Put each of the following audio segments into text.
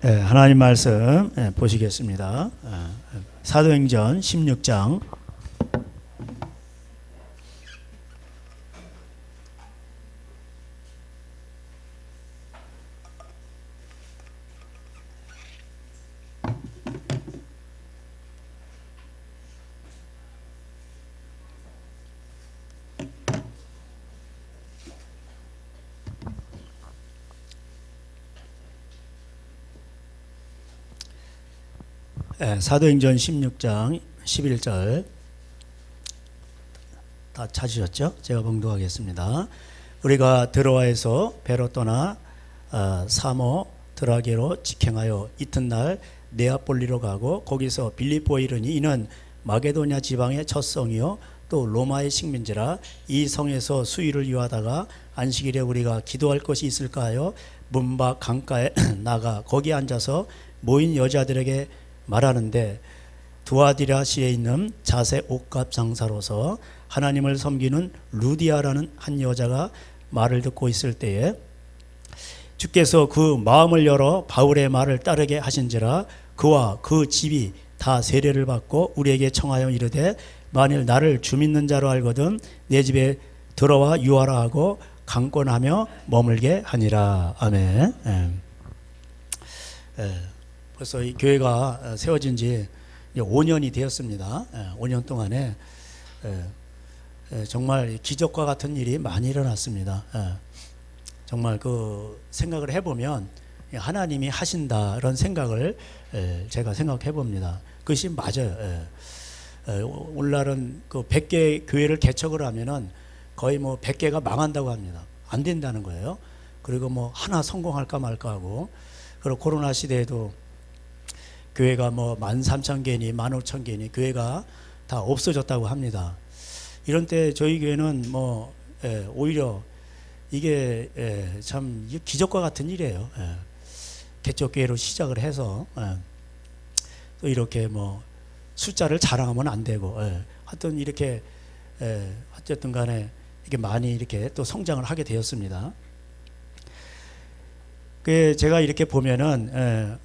하나님 말씀 보시겠습니다. 사도행전 16장 16장 11절 다 찾으셨죠? 제가 봉독하겠습니다. 우리가 드로아에서 배로 떠나 사모 드라게로 직행하여 이튿날 네아폴리로 가고 거기서 빌립보에 이르니 이는 마게도냐 지방의 첫 성이요 또 로마의 식민지라. 이 성에서 수일을 유하다가 안식일에 우리가 기도할 것이 있을까 하여 문밖 강가에 나가 거기 앉아서 모인 여자들에게 말하는데, 두아디라시에 있는 자세 옷값 장사로서 하나님을 섬기는 루디아라는 한 여자가 말을 듣고 있을 때에 주께서 그 마음을 열어 바울의 말을 따르게 하신지라. 그와 그 집이 다 세례를 받고 우리에게 청하여 이르되, 만일 나를 주 믿는 자로 알거든 내 집에 들어와 유하라 하고 강권하며 머물게 하니라. 아멘. 벌써 이 교회가 세워진 지 5년이 되었습니다. 5년 동안에 정말 기적과 같은 일이 많이 일어났습니다. 정말 그 생각을 해보면 하나님이 하신다 이런 생각을 제가 생각해 봅니다. 그것이 맞아요. 오늘날은 그 100개 교회를 개척을 하면은 거의 뭐 100개가 망한다고 합니다. 안 된다는 거예요. 그리고 뭐 하나 성공할까 말까 하고, 그리고 코로나 시대에도 교회가 뭐 13,000개니 15,000개니 교회가 다 없어졌다고 합니다. 이런 때 저희 교회는 뭐 오히려 이게 참 기적과 같은 일이에요. 개척교회로 시작을 해서 또 이렇게 뭐 숫자를 자랑하면 안 되고, 하여튼 이렇게 어쨌든 간에 이게 많이 이렇게 또 성장을 하게 되었습니다. 그 제가 이렇게 보면은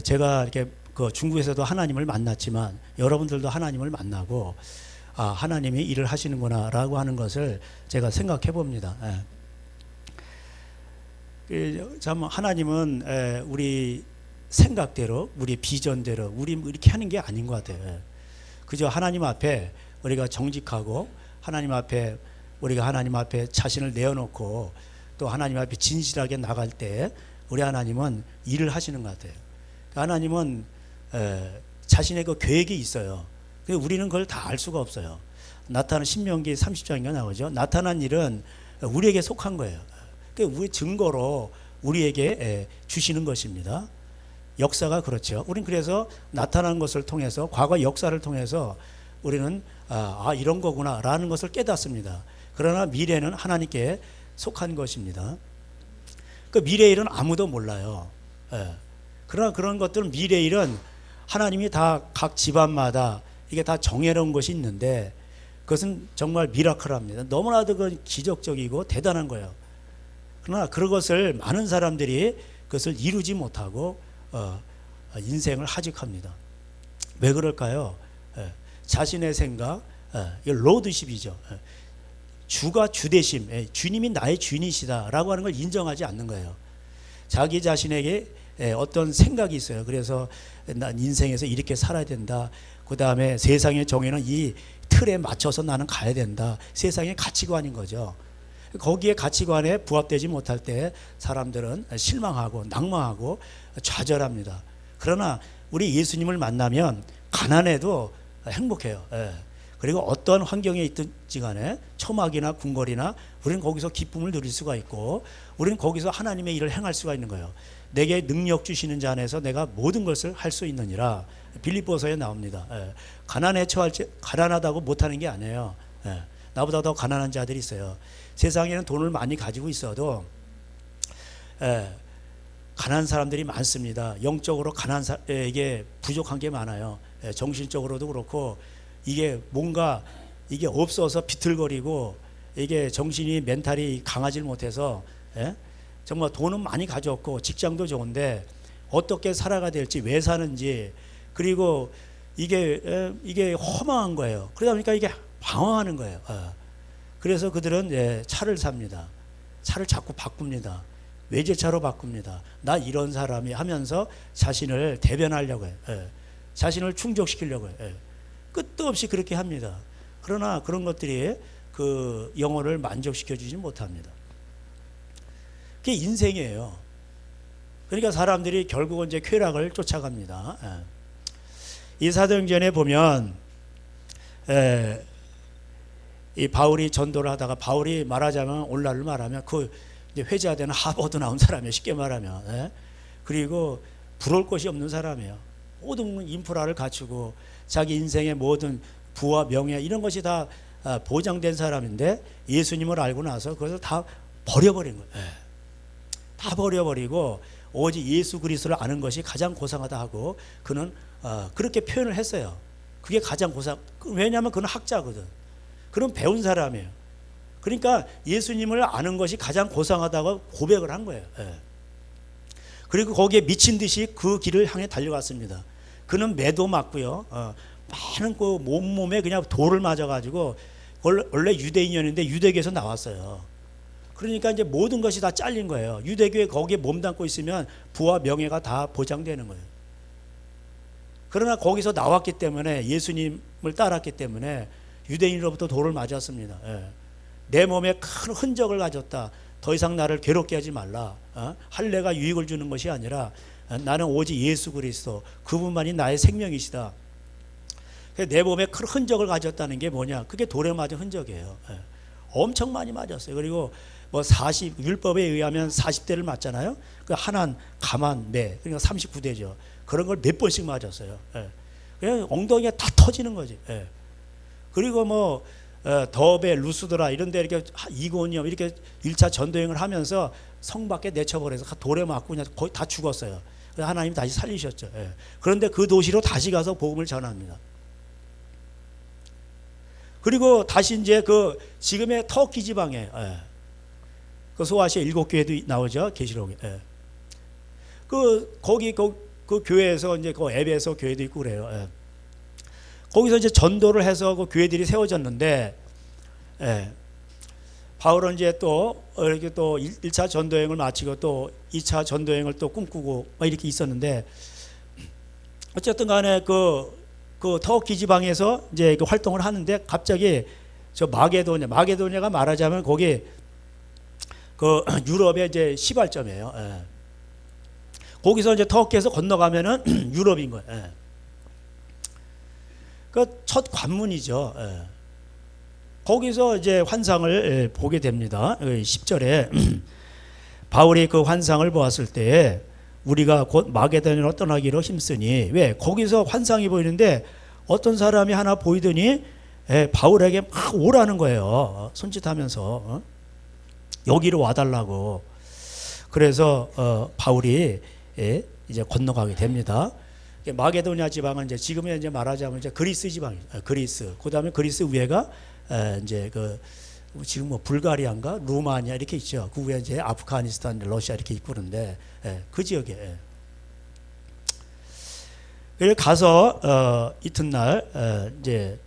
제가 이렇게 그 중국에서도 하나님을 만났지만 여러분들도 하나님을 만나고, 아, 하나님이 일을 하시는구나라고 하는 것을 제가 생각해 봅니다. 참 하나님은 우리 생각대로, 우리 비전대로 우리 이렇게 하는 게 아닌 것 같아요. 그저 하나님 앞에 우리가 정직하고 하나님 앞에 우리가 하나님 앞에 자신을 내어놓고 또 하나님 앞에 진실하게 나갈 때 우리 하나님은 일을 하시는 것 같아요. 하나님은 자신의 그 계획이 있어요. 우리는 그걸 다 알 수가 없어요. 나타난 신명기 30장에 나오죠. 나타난 일은 우리에게 속한 거예요. 우리 증거로 우리에게 주시는 것입니다. 역사가 그렇죠. 우리는 그래서 나타난 것을 통해서, 과거 역사를 통해서 우리는 이런 거구나라는 것을 깨닫습니다. 그러나 미래는 하나님께 속한 것입니다. 그 미래 일은 아무도 몰라요. 그러나 그런 것들은 미래 일은 하나님이 다 각 집안마다 이게 다 정해놓은 것이 있는데, 그것은 정말 미라클합니다. 너무나도 그 기적적이고 대단한 거예요. 그러나 그것을 많은 사람들이 그것을 이루지 못하고 인생을 하직합니다. 왜 그럴까요? 자신의 생각, 로드십이죠. 주가 주대심, 주님이 나의 주인이시다라고 하는 걸 인정하지 않는 거예요. 자기 자신에게 어떤 생각이 있어요. 그래서 난 인생에서 이렇게 살아야 된다. 그 다음에 세상의 정의는 이 틀에 맞춰서 나는 가야 된다. 세상의 가치관인 거죠. 거기에 가치관에 부합되지 못할 때 사람들은 실망하고 낙망하고 좌절합니다. 그러나 우리 예수님을 만나면 가난해도 행복해요. 그리고 어떤 환경에 있든지 간에 초막이나 궁궐이나 우리는 거기서 기쁨을 누릴 수가 있고, 우리는 거기서 하나님의 일을 행할 수가 있는 거예요. 내게 능력 주시는 자 안에서 내가 모든 것을 할 수 있느니라. 빌립보서에 나옵니다. 가난에 처할지, 가난하다고 못하는 게 아니에요. 나보다 더 가난한 자들이 있어요. 세상에는 돈을 많이 가지고 있어도 가난한 사람들이 많습니다. 영적으로 이게 부족한 게 많아요. 정신적으로도 그렇고, 이게 뭔가 이게 없어서 비틀거리고, 이게 정신이 멘탈이 강하지 못해서 정말 돈은 많이 가졌고 직장도 좋은데 어떻게 살아가 될지, 왜 사는지, 그리고 이게 허망한 거예요. 그러다 보니까 이게 방황하는 거예요. 그래서 그들은 차를 삽니다. 차를 자꾸 바꿉니다. 외제차로 바꿉니다. 나 이런 사람이 하면서 자신을 대변하려고 해요. 자신을 충족시키려고 해요. 끝도 없이 그렇게 합니다. 그러나 그런 것들이 그 영혼을 만족시켜 주지 못합니다. 그게 인생이에요. 그러니까 사람들이 결국은 이제 쾌락을 쫓아갑니다. 이 사도행전에 보면 이 바울이 전도를 하다가, 바울이 말하자면 오늘날로 말하면 그 이제 회자되는 하버드 나온 사람이에요. 쉽게 말하면. 그리고 부러울 것이 없는 사람이에요. 모든 인프라를 갖추고 자기 인생의 모든 부와 명예 이런 것이 다 보장된 사람인데, 예수님을 알고 나서 그것을 다 버려버린 거예요. 다 버려버리고 오직 예수 그리스도를 아는 것이 가장 고상하다 하고, 그는 그렇게 표현을 했어요. 그게 가장 왜냐하면 그는 학자거든. 그는 배운 사람이에요. 그러니까 예수님을 아는 것이 가장 고상하다고 고백을 한 거예요. 그리고 거기에 미친 듯이 그 길을 향해 달려갔습니다. 그는 매도 맞고요. 많은 그 몸에 그냥 돌을 맞아가지고, 원래 유대인이었는데 유대교에서 나왔어요. 그러니까 이제 모든 것이 다 잘린 거예요. 유대교에 거기에 몸담고 있으면 부와 명예가 다 보장되는 거예요. 그러나 거기서 나왔기 때문에, 예수님을 따랐기 때문에 유대인으로부터 돌을 맞았습니다. 내 몸에 큰 흔적을 가졌다. 더 이상 나를 괴롭게 하지 말라. 할례가 유익을 주는 것이 아니라 나는 오직 예수 그리스도, 그분만이 나의 생명이시다. 내 몸에 큰 흔적을 가졌다는 게 뭐냐? 그게 돌에 맞은 흔적이에요. 엄청 많이 맞았어요. 그리고 뭐 율법에 의하면 40대를 맞잖아요. 그 하난, 가만, 매, 그러니까 39대죠. 그런 걸 몇 번씩 맞았어요. 그냥 엉덩이가 다 터지는 거지. 그리고 뭐 더베, 루스드라 이런 데 이렇게 이고니엄 이렇게 1차 전도행을 하면서 성 밖에 내쳐버려서 돌에 맞고 그냥 거의 다 죽었어요. 하나님 다시 살리셨죠. 그런데 그 도시로 다시 가서 복음을 전합니다. 그리고 다시 이제 그 지금의 터키 지방에 그 소아시아 7교회도 나오죠. 계시록에. 거기 그 교회에서 이제 그 에베소 교회도 있고 그래요. 거기서 이제 전도를 해서 그 교회들이 세워졌는데, 바울은 이제 또 이렇게 또 1차 전도행을 마치고 또 2차 전도행을 또 꿈꾸고 막 이렇게 있었는데, 어쨌든 간에 그 터키 지방에서 이제 그 활동을 하는데, 갑자기 저 마게도냐가 말하자면 거기 그 유럽의 이제 시발점이에요. 거기서 이제 터키에서 건너가면은 유럽인 거예요. 그 첫 관문이죠. 거기서 이제 환상을 보게 됩니다. 10절에 바울이 그 환상을 보았을 때 우리가 곧 마게도냐로 떠나기로 힘쓰니, 왜? 거기서 환상이 보이는데 어떤 사람이 하나 보이더니 바울에게 막 오라는 거예요. 손짓하면서 여기로 와달라고. 그래서 바울이 이제 건너가게 됩니다. 마게도냐 지방은 이제 지금의 이제 말하자면 이제 그리스 지방이에요. 그리스. 그다음에 그리스 위에가 이제 그 지금 뭐 불가리아인가 루마니아 이렇게 있죠. 그 위에 이제 아프가니스탄, 러시아 이렇게 있고 그런데 그 지역에. 그래서 가서 이튿날 이제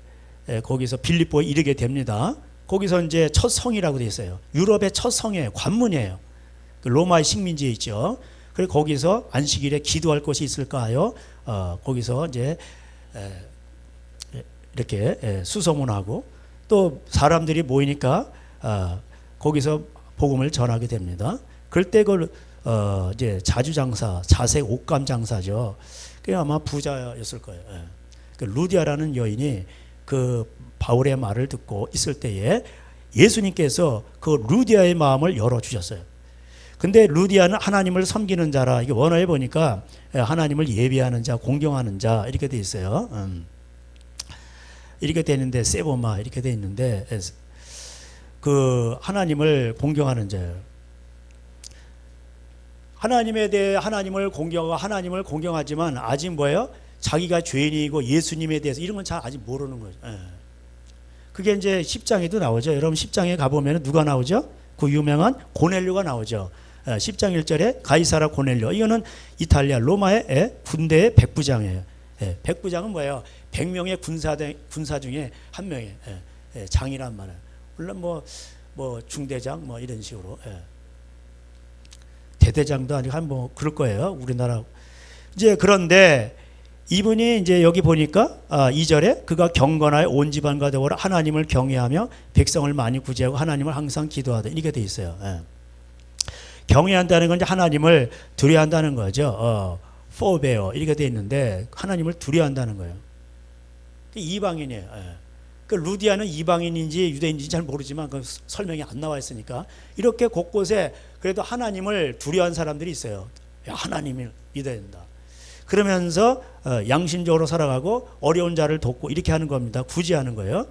거기서 빌립보에 이르게 됩니다. 거기서 이제 첫 성이라고 되어 있어요. 유럽의 첫 성이에요. 관문이에요. 그 로마의 식민지에 있죠. 그리고 거기서 안식일에 기도할 곳이 있을까요? 거기서 이제 이렇게 수소문하고 또 사람들이 모이니까 거기서 복음을 전하게 됩니다. 그때 이제 자주장사, 자색 옷감 장사죠. 그게 아마 부자였을 거예요. 그 루디아라는 여인이 그 바울의 말을 듣고 있을 때에 예수님께서 그 루디아의 마음을 열어주셨어요. 근데 루디아는 하나님을 섬기는 자라, 이게 원어에 보니까 하나님을 예배하는 자, 공경하는 자 이렇게 돼 있어요. 이렇게 되는데 세보마 이렇게 돼 있는데 그 하나님을 공경하는 자예요. 하나님에 대해 하나님을 공경하지만 아직 뭐예요? 자기가 죄인이고 예수님에 대해서 이런 건 잘 아직 모르는 거죠. 그게 이제 10장에도 나오죠. 여러분 10장에 가보면 누가 나오죠? 그 유명한 고넬료가 나오죠. 10장 1절에 가이사라 고넬료, 이거는 이탈리아 로마의 군대의 백부장이에요. 백부장은 뭐예요? 100명의 군사 중에 한 명의 장이란 말이에요. 물론 뭐 중대장 뭐 이런 식으로 대대장도 아니고 한 뭐 그럴 거예요. 우리나라. 이제 그런데 이분이 이제 여기 보니까 2절에 그가 경건하여 온 집안과 더불어 하나님을 경외하며 백성을 많이 구제하고 하나님을 항상 기도하다, 이렇게 돼 있어요. 경외한다는 건 이제 하나님을 두려워한다는 거죠. 포베어 이렇게 돼 있는데 하나님을 두려워한다는 거예요. 이방인이에요. 그 루디아는 이방인인지 유대인인지 잘 모르지만 그 설명이 안 나와 있으니까 이렇게 곳곳에 그래도 하나님을 두려워하는 사람들이 있어요. 하나님을 믿어야 된다. 그러면서 양심적으로 살아가고 어려운 자를 돕고 이렇게 하는 겁니다. 구제하는 거예요.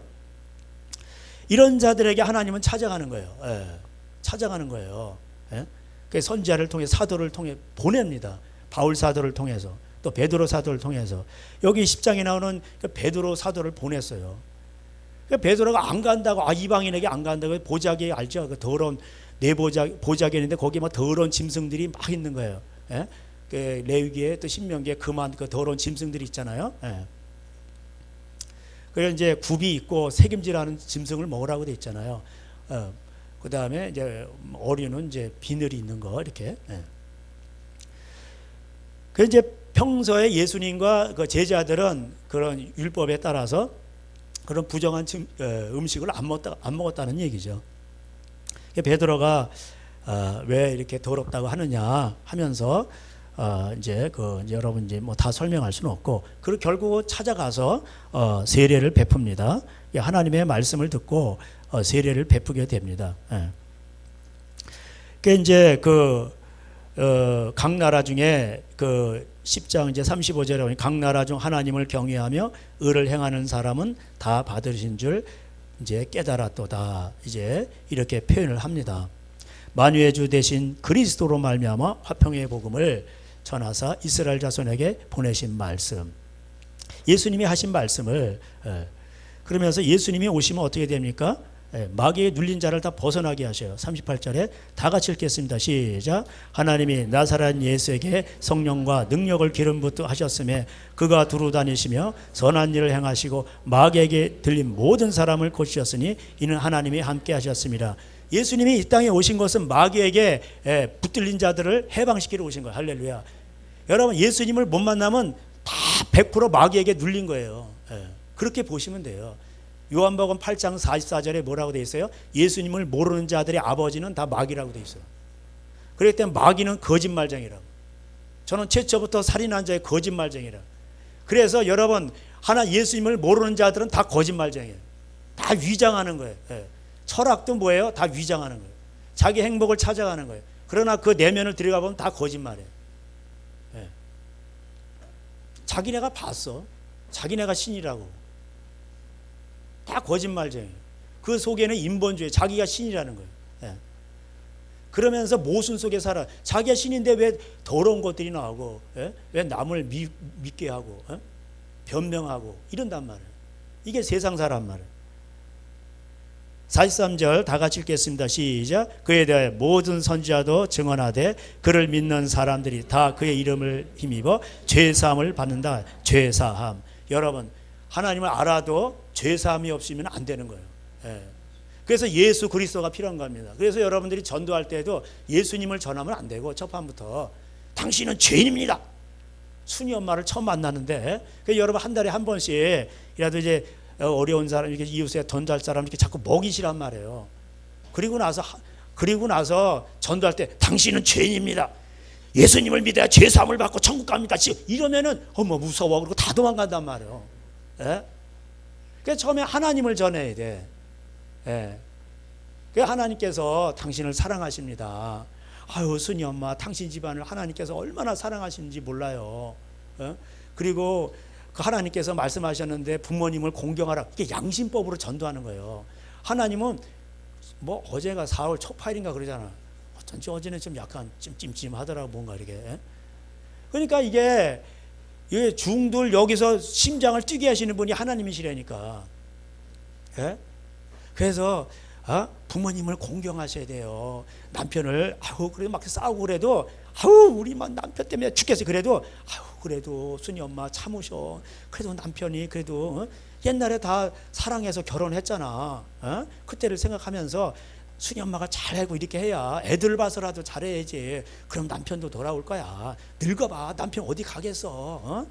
이런 자들에게 하나님은 찾아가는 거예요. 찾아가는 거예요. 그 선지자를 통해 사도를 통해 보냅니다. 바울 사도를 통해서 또 베드로 사도를 통해서 여기 10장에 나오는 그 베드로 사도를 보냈어요. 그 베드로가 안 간다고, 이방인에게 안 간다고, 보자기 알죠? 그 더러운 보자기 있는데 거기에 막 더러운 짐승들이 막 있는 거예요. 그 레위기에 또 신명기에 그 더러운 짐승들이 있잖아요. 그래서 이제 굽이 있고 새김질하는 짐승을 먹으라고 돼 있잖아요. 그 다음에 이제 어류는 이제 비늘이 있는 거 이렇게. 그 이제 평소에 예수님과 그 제자들은 그런 율법에 따라서 그런 부정한 음식을 안 먹었다는 얘기죠. 베드로가 왜 이렇게 더럽다고 하느냐 하면서 이제 여러분 이제 뭐 다 설명할 수는 없고, 그리고 결국 찾아가서 세례를 베풉니다. 하나님의 말씀을 듣고 세례를 베푸게 됩니다. 그 이제 각 나라 중에 10장 이제 35절에 보니 각 나라 중 하나님을 경외하며 의를 행하는 사람은 다 받으신 줄 이제 깨달았도다. 이제 이렇게 표현을 합니다. 만유의 주 대신 그리스도로 말미암아 화평의 복음을 전하사 이스라엘 자손에게 보내신 말씀, 예수님이 하신 말씀을, 그러면서 예수님이 오시면 어떻게 됩니까? 마귀에 눌린 자를 다 벗어나게 하셔요. 38절에 다 같이 읽겠습니다. 시작. 하나님이 나사렛 예수에게 성령과 능력을 기름 붓게 하셨으며 그가 두루 다니시며 선한 일을 행하시고 마귀에게 들린 모든 사람을 고치셨으니 이는 하나님이 함께 하셨습니다. 예수님이 이 땅에 오신 것은 마귀에게 붙들린 자들을 해방시키러 오신 거예요. 할렐루야. 여러분, 예수님을 못 만나면 다 100% 마귀에게 눌린 거예요. 그렇게 보시면 돼요. 요한복음 8장 44절에 뭐라고 돼 있어요? 예수님을 모르는 자들의 아버지는 다 마귀라고 돼 있어요. 그렇기 때문에 마귀는 거짓말쟁이라고. 저는 최초부터 살인한 자의 거짓말쟁이라. 그래서 여러분, 예수님을 모르는 자들은 다 거짓말쟁이에요. 다 위장하는 거예요. 철학도 뭐예요? 다 위장하는 거예요. 자기 행복을 찾아가는 거예요. 그러나 그 내면을 들여가 보면 다 거짓말이에요. 자기네가 봤어. 자기네가 신이라고. 다 거짓말쟁이. 그 속에는 인본주의, 자기가 신이라는 거예요. 그러면서 모순 속에 살아. 자기가 신인데 왜 더러운 것들이 나오고, 왜 남을 믿게 하고, 변명하고 이런단 말이에요. 이게 세상 사람 말이에요. 43절 다 같이 읽겠습니다. 시작. 그에 대해 모든 선지자도 증언하되 그를 믿는 사람들이 다 그의 이름을 힘입어 죄사함을 받는다. 죄사함. 여러분, 하나님을 알아도 죄사함이 없으면 안 되는 거예요. 그래서 예수 그리스도가 필요한 겁니다. 그래서 여러분들이 전도할 때도 예수님을 전하면 안 되고, 첫 판부터 당신은 죄인입니다. 순이 엄마를 처음 만나는데, 여러분 한 달에 한 번씩이라도 이제 어려운 사람, 이렇게 이웃에 던잘 사람 이렇게 자꾸 먹이시란 말이에요. 그리고 나서 전도할 때 당신은 죄인입니다. 예수님을 믿어야 죄사함을 받고 천국 갑니다. 이러면은 무서워. 그리고 다 도망간단 말이에요. 그래서 처음에 하나님을 전해야 돼. 그래서 하나님께서 당신을 사랑하십니다. 아유, 순이 엄마, 당신 집안을 하나님께서 얼마나 사랑하시는지 몰라요. 그리고 그 하나님께서 말씀하셨는데 부모님을 공경하라. 이게 양심법으로 전도하는 거예요. 하나님은 뭐 어제가 4월 초파일인가 그러잖아. 어쩐지 어제는 좀 약간 찜찜하더라고, 뭔가 이렇게. 그러니까 이게 중들 여기서 심장을 뛰게 하시는 분이 하나님이시라니까. 그래서 부모님을 공경하셔야 돼요. 남편을 그래도 막 싸우고 그래도 우리 남편 때문에 죽겠어 그래도 그래도 순이 엄마 참으셔. 그래도 남편이 그래도 옛날에 다 사랑해서 결혼했잖아. 그때를 생각하면서 순이 엄마가 잘하고 이렇게 해야 애들 봐서라도 잘해야지. 그럼 남편도 돌아올 거야. 늙어봐 남편 어디 가겠어.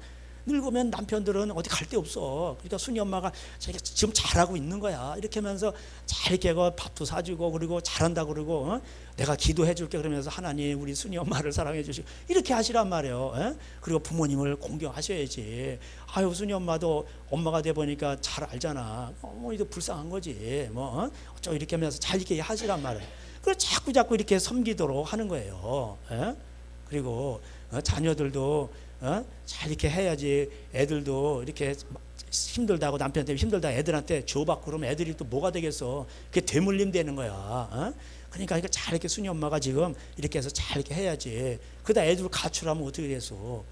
늙으면 남편들은 어디 갈 데 없어. 그러니까 순이 엄마가 자기가 지금 잘하고 있는 거야. 이렇게 하면서 잘 이렇게 밥도 사주고 그리고 잘한다 그러고 내가 기도해 줄게 그러면서 하나님 우리 순이 엄마를 사랑해 주시고 이렇게 하시란 말이에요. 그리고 부모님을 공경하셔야지. 순이 엄마도 엄마가 돼 보니까 잘 알잖아. 어머니도 불쌍한 거지. 어쩌고 이렇게 하면서 잘 이렇게 하시란 말이에요. 그래서 자꾸 이렇게 섬기도록 하는 거예요. 그리고 자녀들도 잘 이렇게 해야지. 애들도 이렇게 힘들다고 남편 때문에 힘들다 애들한테 줘받고 그러면 애들이 또 뭐가 되겠어. 그게 되물림 되는 거야. 그러니까 잘 이렇게 순이 엄마가 지금 이렇게 해서 잘 이렇게 해야지. 그러다 애들 가출하면 어떻게 됐어.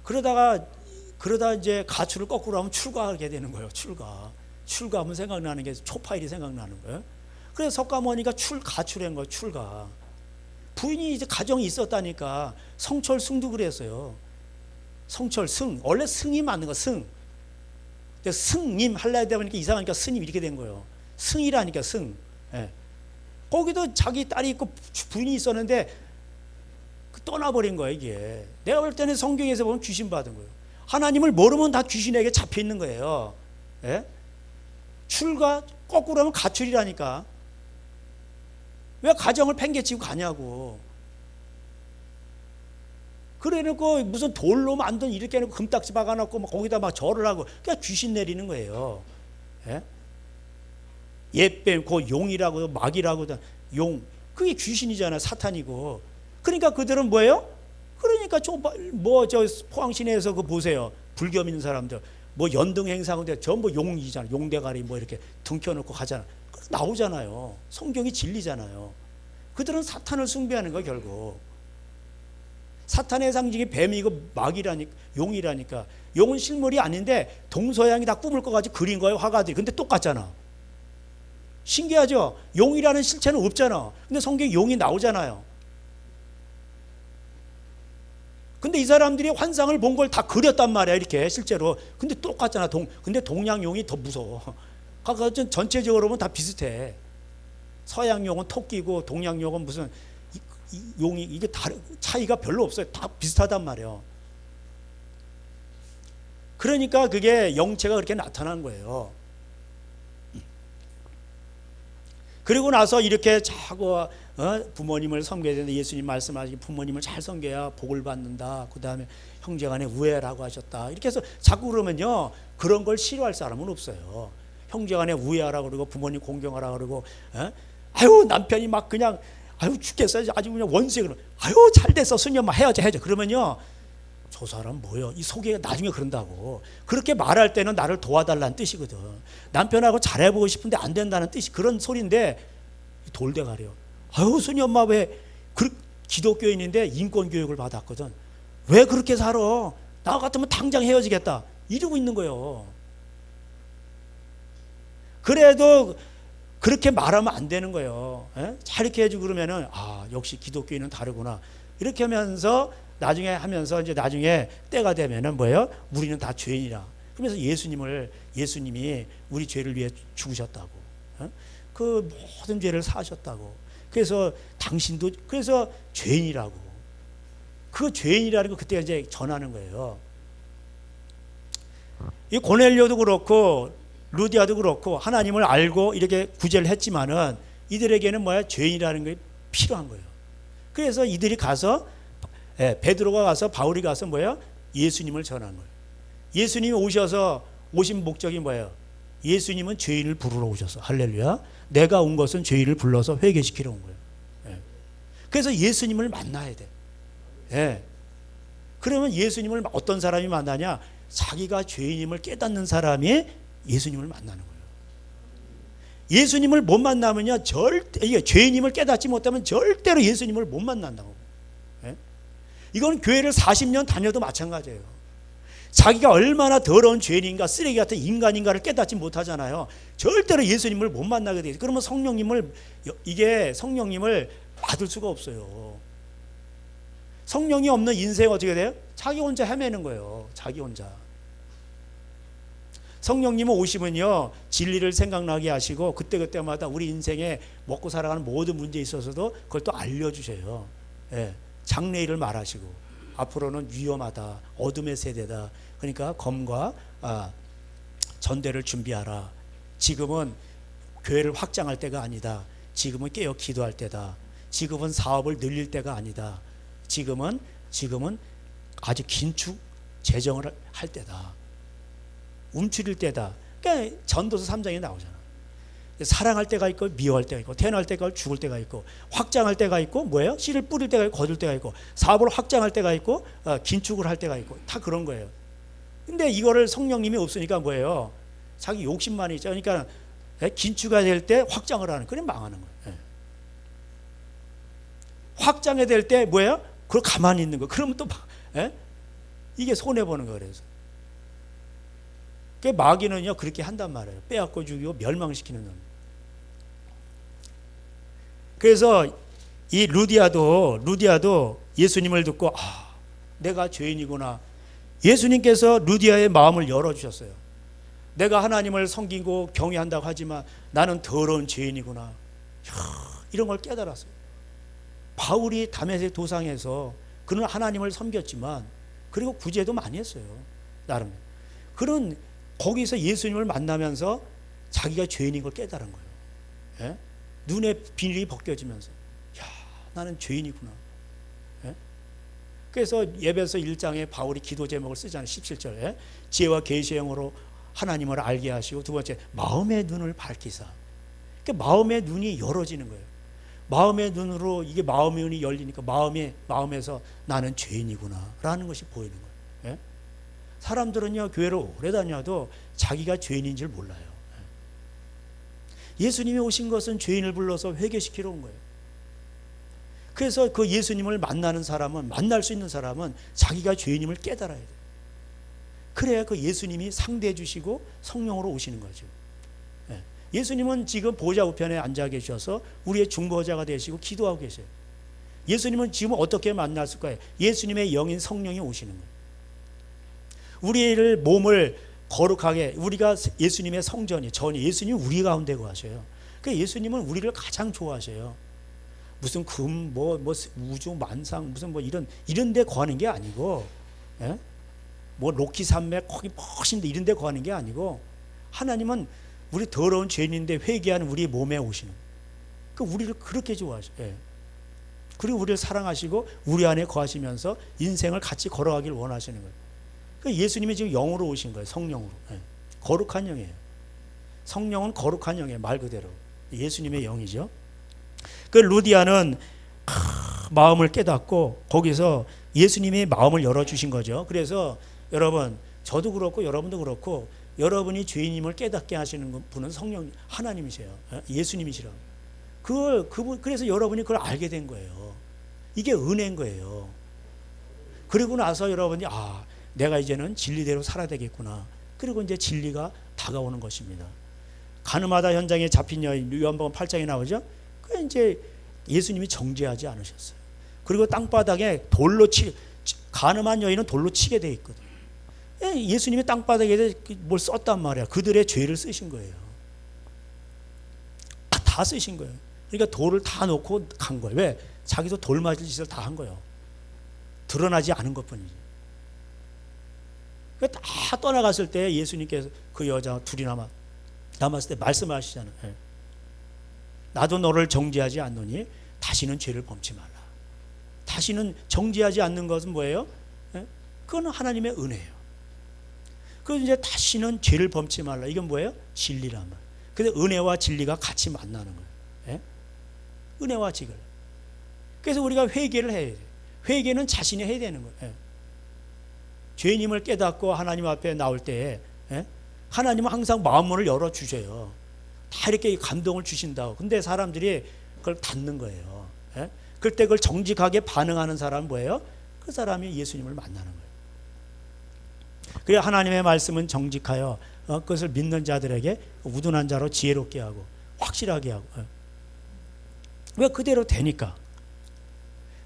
그러다 이제 가출을 거꾸로 하면 출가하게 되는 거예요. 출가하면 생각나는 게 초파일이 생각나는 거예요. 그래서 석가모니가 가출한 거예요. 출가. 부인이 이제 가정이 있었다니까. 성철승도 그랬어요. 성철승 원래 승이 맞는 거 승. 근데 승님 하려다 보니까 이상하니까 스님 이렇게 된 거예요. 승이라니까 승. 거기도 자기 딸이 있고 부인이 있었는데 떠나버린 거예요. 이게 내가 볼 때는 성경에서 보면 귀신 받은 거예요. 하나님을 모르면 다 귀신에게 잡혀 있는 거예요. 출가 거꾸로 하면 가출이라니까. 왜 가정을 팽개치고 가냐고. 그래 놓고 무슨 돌로 만든 이렇게 해놓고 금딱지 박아놓고 거기다 막 절을 하고 그냥 귀신 내리는 거예요. 옛뱀 용이라고 마귀라고 용 그게 귀신이잖아. 사탄이고. 그러니까 그들은 뭐예요? 그러니까 저 포항시내에서 보세요. 불교 믿는 사람들 연등 행사하는데 전부 용이잖아. 용대가리 이렇게 등 켜놓고 가잖아. 나오잖아요. 성경이 진리잖아요. 그들은 사탄을 숭배하는 거 결국. 사탄의 상징이 뱀이고 마귀라니까 용이라니까. 용은 실물이 아닌데 동서양이 다 꿈을 꿔가지고 그린 거예요. 화가들이. 근데 똑같잖아. 신기하죠? 용이라는 실체는 없잖아. 근데 성경에 용이 나오잖아요. 근데 이 사람들이 환상을 본 걸 다 그렸단 말이야. 이렇게 실제로. 근데 똑같잖아. 근데 동양용이 더 무서워. 그러니까 전체적으로 보면 다 비슷해. 서양용은 토끼고 동양용은 무슨 용이 이게 차이가 별로 없어요. 다 비슷하단 말이에요. 그러니까 그게 영체가 그렇게 나타난 거예요. 그리고 나서 이렇게 자꾸 부모님을 섬겨야 되는데 예수님 말씀하시기 부모님을 잘 섬겨야 복을 받는다. 그 다음에 형제간에 우애라고 하셨다. 이렇게 해서 자꾸 그러면요 그런 걸 싫어할 사람은 없어요. 형제간에 우애하라 그러고 부모님 공경하라 그러고 남편이 막 그냥 죽겠어요. 아주 그냥 원수에 그러 잘됐어 순이엄마 헤어져 그러면요 저 사람 뭐요? 이 속에 나중에 그런다고. 그렇게 말할 때는 나를 도와달라는 뜻이거든. 남편하고 잘해보고 싶은데 안 된다는 뜻이 그런 소리인데 돌대가리요. 순이엄마 왜 기독교인인데 인권교육을 받았거든. 왜 그렇게 살아? 나 같으면 당장 헤어지겠다 이러고 있는 거예요. 그래도 그렇게 말하면 안 되는 거예요. 잘 이렇게 해주고 그러면은 역시 기독교인은 다르구나. 이렇게 하면서 나중에 때가 되면은 뭐예요? 우리는 다 죄인이라. 그러면서 예수님이 우리 죄를 위해 죽으셨다고. 그 모든 죄를 사하셨다고. 그래서 당신도 그래서 죄인이라고. 그 죄인이라는 거 그때 이제 전하는 거예요. 이 고넬료도 그렇고 루디아도 그렇고 하나님을 알고 이렇게 구제를 했지만은 이들에게는 죄인이라는 게 필요한 거예요. 그래서 이들이 가서 베드로가 가서 바울이 가서 예수님을 전한 거예요. 예수님이 오신 목적이 뭐예요? 예수님은 죄인을 부르러 오셔서 할렐루야. 내가 온 것은 죄인을 불러서 회개시키러 온 거예요. 그래서 예수님을 만나야 돼. 그러면 예수님을 어떤 사람이 만나냐? 자기가 죄인임을 깨닫는 사람이 예수님을 만나는 거예요. 예수님을 못 만나면요 죄인임을 깨닫지 못하면 절대로 예수님을 못 만난다고. 이건 교회를 40년 다녀도 마찬가지예요. 자기가 얼마나 더러운 죄인인가, 쓰레기 같은 인간인가를 깨닫지 못하잖아요. 절대로 예수님을 못 만나게 돼요. 그러면 성령님을 받을 수가 없어요. 성령이 없는 인생 어떻게 돼요? 자기 혼자 헤매는 거예요. 자기 혼자. 성령님은 오시면요, 진리를 생각나게 하시고 그때그때마다 우리 인생에 먹고 살아가는 모든 문제에 있어서도 그걸 또 알려주셔요. 예, 장래일을 말하시고 앞으로는 위험하다, 어둠의 세대다. 그러니까 검과 전대를 준비하라. 지금은 교회를 확장할 때가 아니다. 지금은 깨어 기도할 때다. 지금은 사업을 늘릴 때가 아니다. 지금은 아주 긴축 재정을 할 때다. 움츠릴 때다. 그러니까 전도서 3장에 나오잖아. 사랑할 때가 있고 미워할 때가 있고 태어날 때가 있고 죽을 때가 있고 확장할 때가 있고 뭐예요? 씨를 뿌릴 때가 있고 거둘 때가 있고 사업을 확장할 때가 있고 긴축을 할 때가 있고 다 그런 거예요. 근데 이거를 성령님이 없으니까 뭐예요? 자기 욕심만 있죠. 그러니까 긴축이 될 때 확장을 하는, 그래 망하는 거예요. 확장이 될 때 뭐예요? 그걸 가만히 있는 거. 그러면 또 이게 손해 보는 거예요. 그래서 그 마귀는요 그렇게 한단 말이에요. 빼앗고 죽이고 멸망시키는 놈. 그래서 이 루디아도 예수님을 듣고 내가 죄인이구나. 예수님께서 루디아의 마음을 열어주셨어요. 내가 하나님을 섬기고 경외한다고 하지만 나는 더러운 죄인이구나. 이런 걸 깨달았어요. 바울이 다메섹 도상에서 그는 하나님을 섬겼지만 그리고 구제도 많이 했어요. 나름. 그는 거기서 예수님을 만나면서 자기가 죄인인 걸 깨달은 거예요. 예? 눈에 비늘이 벗겨지면서 나는 죄인이구나. 예? 그래서 에베소 1장에 바울이 기도 제목을 쓰잖아요. 17절에 지혜와 계시의 영으로 하나님을 알게 하시고, 두 번째 마음의 눈을 밝히사. 그러니까 마음의 눈이 열어지는 거예요. 마음의 눈으로 이게 마음의 눈이 열리니까 마음에서 나는 죄인이구나 라는 것이 보이는 거예요. 예? 사람들은요 교회를 오래 다녀도 자기가 죄인인 줄 몰라요. 예수님이 오신 것은 죄인을 불러서 회개시키러 온 거예요. 그래서 그 예수님을 만나는 사람은, 만날 수 있는 사람은 자기가 죄인임을 깨달아야 돼요. 그래야 그 예수님이 상대해 주시고 성령으로 오시는 거죠. 예수님은 지금 보좌 우편에 앉아 계셔서 우리의 중보자가 되시고 기도하고 계세요. 예수님은 지금 어떻게 만났을까요? 예수님의 영인 성령이 오시는 거예요. 우리를 몸을 거룩하게, 우리가 예수님의 성전이, 전이 예수님이 우리 가운데 거하셔요. 그러니까 예수님은 우리를 가장 좋아하셔요. 무슨 금, 우주 만상, 무슨 이런 데 거하는 게 아니고, 로키 산맥 거기 멋진데 이런 데 거하는 게 아니고, 하나님은 우리 더러운 죄인인데 회개하는 우리 몸에 오시는, 우리를 그렇게 좋아하셔요. 그리고 우리를 사랑하시고 우리 안에 거하시면서 인생을 같이 걸어가길 원하시는 거예요. 예수님이 지금 영으로 오신 거예요. 성령으로. 거룩한 영이에요. 성령은 거룩한 영이에요. 말 그대로 예수님의 영이죠. 그 루디아는 마음을 깨닫고 거기서 예수님이 마음을 열어주신 거죠. 그래서 여러분, 저도 그렇고 여러분도 그렇고, 여러분이 죄인임을 깨닫게 하시는 분은 성령 하나님이세요. 예수님이시라고. 그래서 여러분이 그걸 알게 된 거예요. 이게 은혜인 거예요. 그리고 나서 여러분이 내가 이제는 진리대로 살아야 되겠구나. 그리고 이제 진리가 다가오는 것입니다. 가늠하다 현장에 잡힌 여인, 요한복음 8장에 나오죠. 그 이제 예수님이 정죄하지 않으셨어요. 그리고 땅바닥에 가늠한 여인은 돌로 치게 돼 있거든요. 예수님이 땅바닥에 뭘 썼단 말이야. 그들의 죄를 쓰신 거예요. 다 쓰신 거예요. 그러니까 돌을 다 놓고 간 거예요. 왜? 자기도 돌 맞을 짓을 다 한 거예요. 드러나지 않은 것뿐이지. 다 떠나갔을 때 예수님께서 그 여자 둘이 남았을 때 말씀하시잖아요. 나도 너를 정죄하지 않노니 다시는 죄를 범치 말라. 다시는 정죄하지 않는 것은 뭐예요? 그건 하나님의 은혜예요. 그 이제 다시는 죄를 범치 말라. 이건 뭐예요? 진리란 말. 근데 은혜와 진리가 같이 만나는 거예요. 은혜와 진리. 그래서 우리가 회개를 해야 돼요. 회개는 자신이 해야 되는 거예요. 죄인임을 깨닫고 하나님 앞에 나올 때에 하나님은 항상 마음문을 열어주셔요. 다 이렇게 감동을 주신다고. 근데 사람들이 그걸 닫는 거예요. 그때 그걸 정직하게 반응하는 사람은 뭐예요? 그 사람이 예수님을 만나는 거예요. 그래 하나님의 말씀은 정직하여 그것을 믿는 자들에게 우둔한 자로 지혜롭게 하고 확실하게 하고. 왜 그대로 되니까.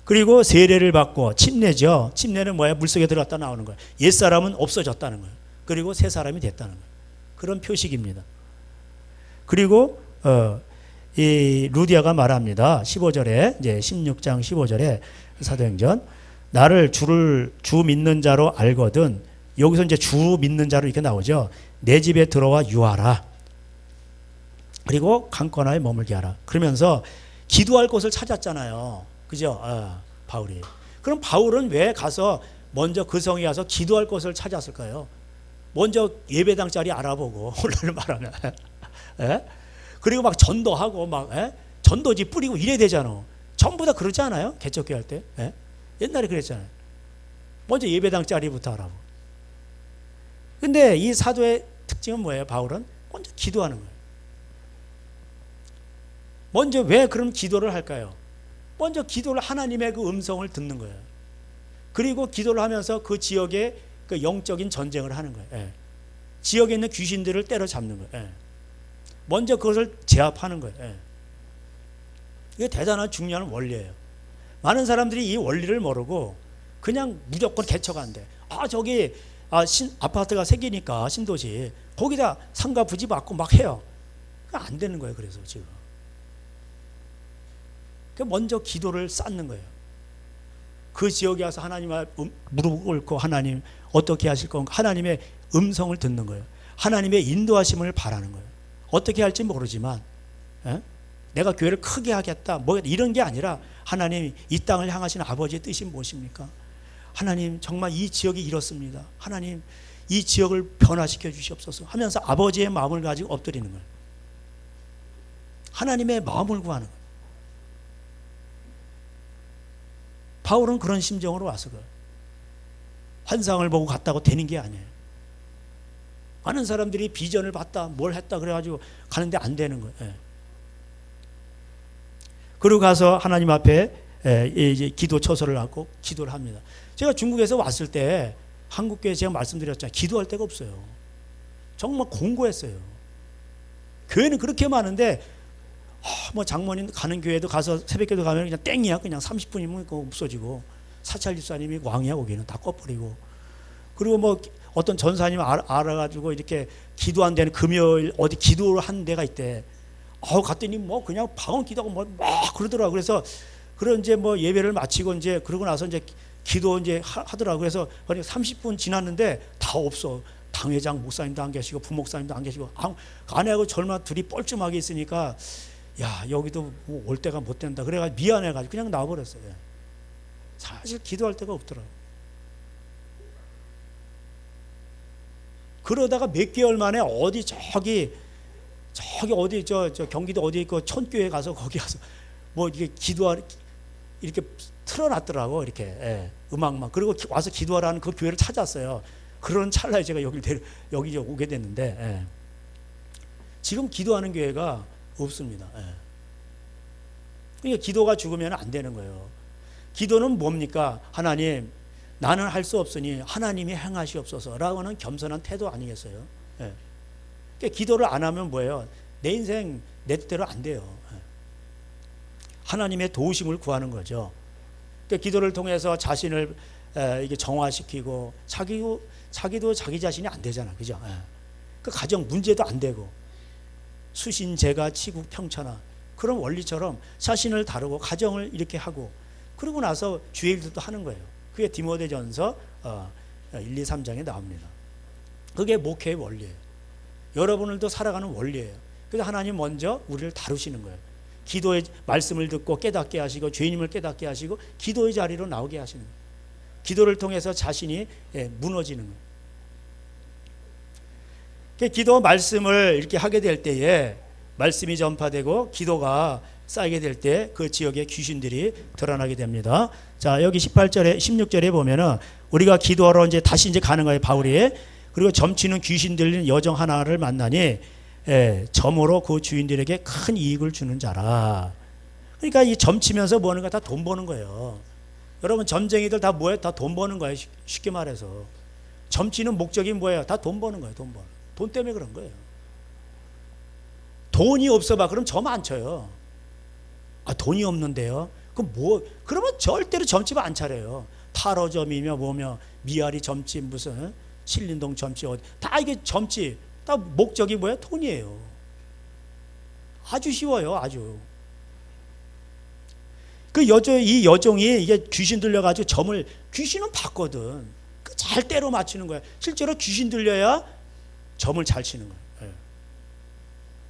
그리고 세례를 받고 침례죠. 침례는 뭐야? 물속에 들어갔다 나오는 거예요. 옛사람은 없어졌다는 거예요. 그리고 새 사람이 됐다는 거예요. 그런 표식입니다. 그리고 이 루디아가 말합니다. 15절에 이제 16장 15절에 사도행전 나를 주 믿는 자로 알거든. 여기서 이제 주 믿는 자로 이렇게 나오죠. 내 집에 들어와 유하라. 그리고 강권하에 머물게 하라. 그러면서 기도할 곳을 찾았잖아요. 그죠? 바울이. 그럼 바울은 왜 가서 먼저 그 성에 가서 기도할 곳을 찾았을까요? 먼저 예배당 자리 알아보고 오늘 말하면 그리고 막 전도하고 막 전도지 뿌리고 이래야 되잖아. 전부 다 그러지 않아요? 개척교 할 때. 옛날에 그랬잖아요. 먼저 예배당 자리부터 알아보고. 근데 이 사도의 특징은 뭐예요? 바울은 먼저 기도하는 거예요. 먼저 왜 그럼 기도를 할까요? 먼저 기도를 하나님의 그 음성을 듣는 거예요. 그리고 기도를 하면서 그 지역의 그 영적인 전쟁을 하는 거예요. 지역에 있는 귀신들을 때려잡는 거예요. 먼저 그것을 제압하는 거예요. 이게 대단한 중요한 원리예요. 많은 사람들이 이 원리를 모르고 그냥 무조건 개척한대. 저기 아파트가 생기니까 신도시 거기다 상가 부지 받고 막 해요. 안 되는 거예요. 그래서 지금 먼저 기도를 쌓는 거예요. 그 지역에 와서 하나님 앞에 무릎 꿇고 하나님 어떻게 하실 건가? 하나님의 음성을 듣는 거예요. 하나님의 인도하심을 바라는 거예요. 어떻게 할지 모르지만 내가 교회를 크게 하겠다 뭐 이런 게 아니라 하나님 이 땅을 향하시는 아버지의 뜻이 무엇입니까? 하나님 정말 이 지역이 이렇습니다. 하나님 이 지역을 변화시켜 주시옵소서 하면서 아버지의 마음을 가지고 엎드리는 거예요. 하나님의 마음을 구하는 거예요. 바울은 그런 심정으로 와서 환상을 보고 갔다고 되는 게 아니에요. 많은 사람들이 비전을 봤다 뭘 했다 그래가지고 가는데 안 되는 거예요. 그리고 가서 하나님 앞에 이제 기도 처소를 하고 기도를 합니다. 제가 중국에서 왔을 때 한국교회 제가 말씀드렸잖아요. 기도할 데가 없어요. 정말 공고했어요. 교회는 그렇게 많은데 뭐 장모님 가는 교회도 가서 새벽기도 가면 그냥 땡이야. 그냥 30분이면 없어지고 사찰 집사님이 왕이야. 거기는 다 꺼버리고. 그리고 뭐 어떤 전사님 알아가지고 이렇게 기도 한 데는 금요일 어디 기도를 한 데가 있대. 갔더니 뭐 그냥 방언 기도하고 뭐 막 그러더라고. 그래서 그런 이제 뭐 예배를 마치고 이제 그러고 나서 이제 기도 이제 하더라고. 그래서 30분 지났는데 다 없어. 당회장 목사님도 안 계시고 부목사님도 안 계시고 아내하고 젊은 둘이 뻘쭘하게 있으니까 야 여기도 뭐 올 때가 못 된다. 그래가지고 미안해가지고 그냥 나와버렸어요. 사실 기도할 데가 없더라고. 그러다가 몇 개월 만에 어디 저기 어디 저 경기도 어디 있고 촌교회 가서 거기 가서 뭐 이렇게 이렇게 틀어놨더라고. 이렇게 음악만. 그리고 와서 기도하라는 그 교회를 찾았어요. 그런 찰나에 제가 여기 오게 됐는데 지금 기도하는 교회가 없습니다. 그러니까 기도가 죽으면 안 되는 거예요. 기도는 뭡니까? 하나님 나는 할 수 없으니 하나님이 행하시옵소서 라고 하는 겸손한 태도 아니겠어요? 그러니까 기도를 안 하면 뭐예요? 내 인생 내 뜻대로 안 돼요. 하나님의 도우심을 구하는 거죠. 그러니까 기도를 통해서 자신을 이게 정화시키고 자기도 자기 자신이 안 되잖아. 그죠? 그 가정 문제도 안 되고 수신제가 치국 평천하 그런 원리처럼 자신을 다루고 가정을 이렇게 하고 그러고 나서 주의 일도 하는 거예요. 그게 디모데전서 1, 2, 3장에 나옵니다. 그게 목회의 원리예요. 여러분들도 살아가는 원리예요. 그래서 하나님 먼저 우리를 다루시는 거예요. 기도의 말씀을 듣고 깨닫게 하시고 죄인임을 깨닫게 하시고 기도의 자리로 나오게 하시는 거예요. 기도를 통해서 자신이 무너지는 거예요. 기도 말씀을 이렇게 하게 될 때에 말씀이 전파되고 기도가 쌓이게 될 때 그 지역에 귀신들이 드러나게 됩니다. 자, 여기 18절에 16절에 보면은 우리가 기도하러 다시 가는 거예요, 바울이. 그리고 점치는 귀신 들린 여정 하나를 만나니 점으로 그 주인들에게 큰 이익을 주는 자라. 그러니까 이 점치면서 뭐 하는 거 다 돈 버는 거예요. 여러분 점쟁이들 다 뭐예요? 다 돈 버는 거예요. 쉽게 말해서. 점치는 목적이 뭐예요? 다 돈 버는 거예요. 돈 버는. 돈 때문에 그런 거예요. 돈이 없어봐. 그럼 점 안 쳐요. 아, 돈이 없는데요? 그럼 뭐, 그러면 절대로 점집 안 차려요. 타로점이며 뭐며 미아리 점집 무슨 신림동 점집 어디 다 이게 점집 다 목적이 뭐예요? 돈이에요. 아주 쉬워요. 아주. 이 여종이 이게 귀신 들려가지고 점을 귀신은 봤거든. 잘 때로 맞추는 거야. 실제로 귀신 들려야 점을 잘 치는 거예요.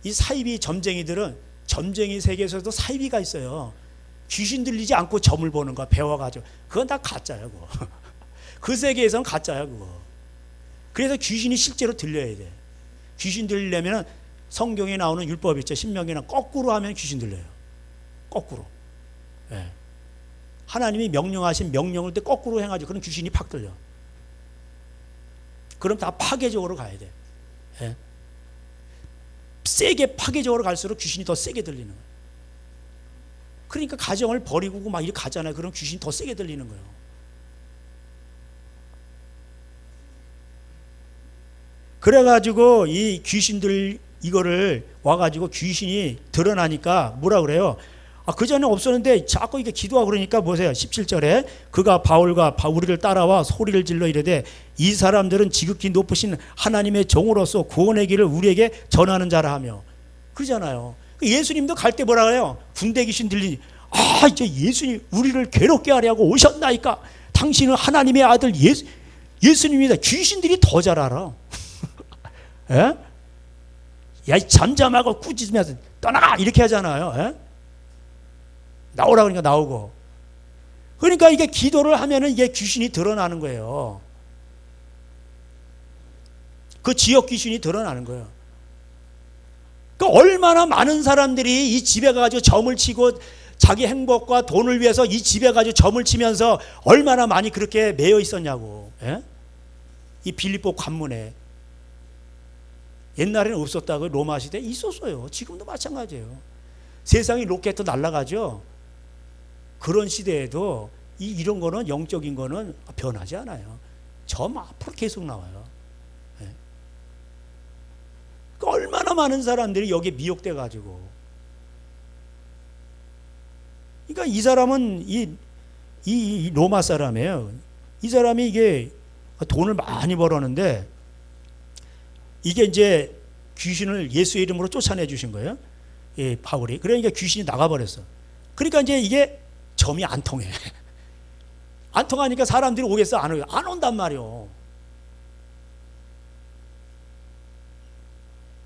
이 사이비 점쟁이들은 점쟁이 세계에서도 사이비가 있어요. 귀신 들리지 않고 점을 보는 거야. 배워가지고. 그건 다 가짜야, 그거. 그 세계에서는 가짜야, 그거. 그래서 귀신이 실제로 들려야 돼. 귀신 들리려면 성경에 나오는 율법 있죠. 신명기나 거꾸로 하면 귀신 들려요. 거꾸로. 예. 하나님이 명령하신 명령을 때 거꾸로 행하죠. 그럼 귀신이 팍 들려. 그럼 다 파괴적으로 가야 돼. 예. 세게 파괴적으로 갈수록 귀신이 더 세게 들리는 거예요. 그러니까 가정을 버리고 막 이렇게 가잖아요. 그럼 귀신이 더 세게 들리는 거예요. 그래가지고 이 귀신들 이거를 와가지고 귀신이 드러나니까 뭐라 그래요? 아, 그 전에 없었는데 자꾸 이게 기도하고 그러니까 보세요. 17절에 그가 바울과 우리를 따라와 소리를 질러 이르되 이 사람들은 지극히 높으신 하나님의 종으로서 구원의 길을 우리에게 전하는 자라 하며 그러잖아요. 예수님도 갈 때 뭐라 그래요? 군대 귀신 들리니 아, 이제 예수님 우리를 괴롭게 하려고 오셨나이까? 당신은 하나님의 아들 예수님이다. 귀신들이 더 잘 알아. 예? 야, 잠잠하고 꾸짖으면서 떠나가 이렇게 하잖아요. 예? 나오라 그러니까 나오고. 그러니까 이게 기도를 하면은 이게 귀신이 드러나는 거예요. 그 지역 귀신이 드러나는 거예요. 그러니까 얼마나 많은 사람들이 이 집에 가지고 점을 치고 자기 행복과 돈을 위해서 이 집에 가지고 점을 치면서 얼마나 많이 그렇게 매여 있었냐고. 예? 이 빌립보 관문에. 옛날에는 없었다고 로마 시대에 있었어요. 지금도 마찬가지예요. 세상이 로켓도 날아가죠. 그런 시대에도 이런 거는 영적인 거는 변하지 않아요. 점 앞으로 계속 나와요. 네. 얼마나 많은 사람들이 여기에 미혹돼 가지고. 그러니까 이 사람은 이 로마 사람이에요. 이 사람이 이게 돈을 많이 벌었는데 이게 이제 귀신을 예수의 이름으로 쫓아내 주신 거예요. 예, 바울이. 그러니까 귀신이 나가버렸어. 그러니까 이제 이게 점이 안 통해. 안 통하니까 사람들이 오겠어? 안 오요? 안 온단 말이요.